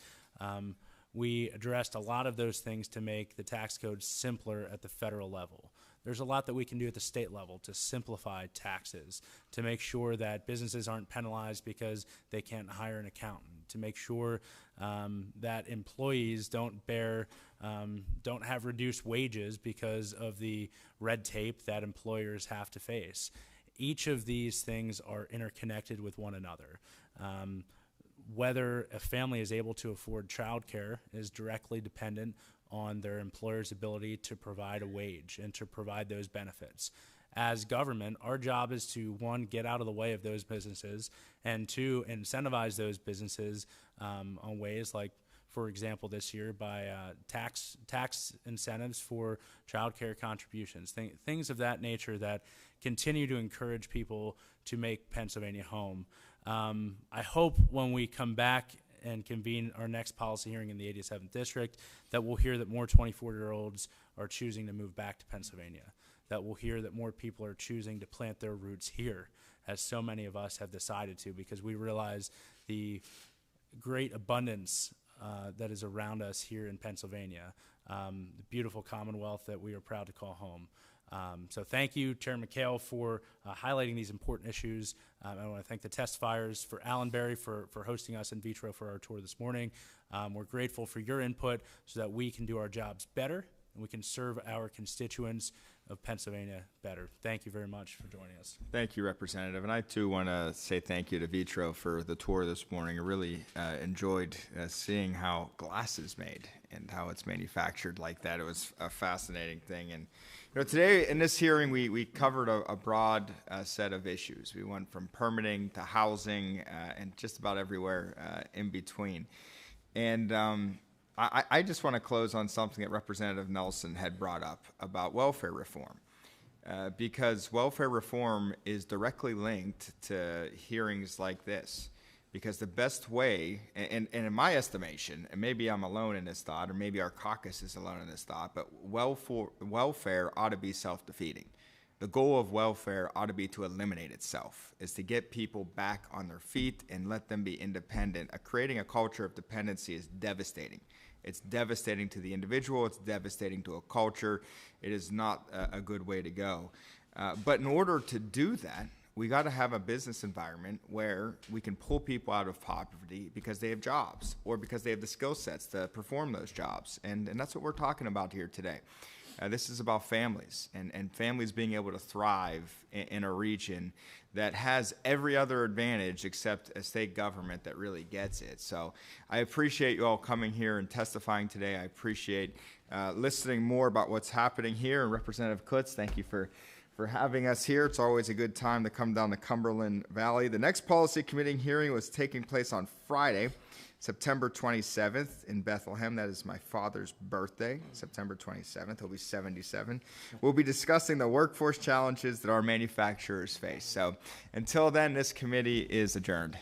we addressed a lot of those things to make the tax code simpler at the federal level. There's a lot that we can do at the state level to simplify taxes, to make sure that businesses aren't penalized because they can't hire an accountant, to make sure that employees don't have reduced wages because of the red tape that employers have to face. Each of these things are interconnected with one another. Whether a family is able to afford childcare is directly dependent on their employer's ability to provide a wage and to provide those benefits. As government, our job is to, one, get out of the way of those businesses, and two, incentivize those businesses on ways like, for example, this year by tax incentives for childcare contributions, things of that nature that continue to encourage people to make Pennsylvania home. I hope when we come back and convene our next policy hearing in the 87th district, that we'll hear that more 24-year-olds are choosing to move back to Pennsylvania, that we'll hear that more people are choosing to plant their roots here, as so many of us have decided to, because we realize the great abundance that is around us here in Pennsylvania, the beautiful Commonwealth that we are proud to call home. So thank you, Chairman Kale, for highlighting these important issues. I want to thank the testifiers, for Alan Berry for hosting us in vitro for our tour this morning. We're grateful for your input so that we can do our jobs better and we can serve our constituents of Pennsylvania better. Thank you very much for joining us. Thank you, Representative. And I, too, want to say thank you to Vitro for the tour this morning. I really enjoyed seeing how glass is made and how it's manufactured like that. It was a fascinating thing. And today in this hearing, we covered a broad set of issues. We went from permitting to housing and just about everywhere in between. And I just want to close on something that Representative Nelson had brought up about welfare reform, because welfare reform is directly linked to hearings like this. Because the best way, and in my estimation, and maybe I'm alone in this thought, or maybe our caucus is alone in this thought, but welfare ought to be self-defeating. The goal of welfare ought to be to eliminate itself, is to get people back on their feet and let them be independent. Creating a culture of dependency is devastating. It's devastating to the individual. It's devastating to a culture. It is not a good way to go. But in order to do that, we got to have a business environment where we can pull people out of poverty because they have jobs or because they have the skill sets to perform those jobs. And that's what we're talking about here today. This is about families and families being able to thrive in a region that has every other advantage except a state government that really gets it. So I appreciate you all coming here and testifying today. I appreciate listening more about what's happening here. And Representative Kutz, thank you for having us here. It's always a good time to come down the Cumberland Valley. The next policy committee hearing was taking place on Friday, September 27th in Bethlehem. That is my father's birthday, September 27th. He'll be 77. We'll be discussing the workforce challenges that our manufacturers face. So until then, this committee is adjourned.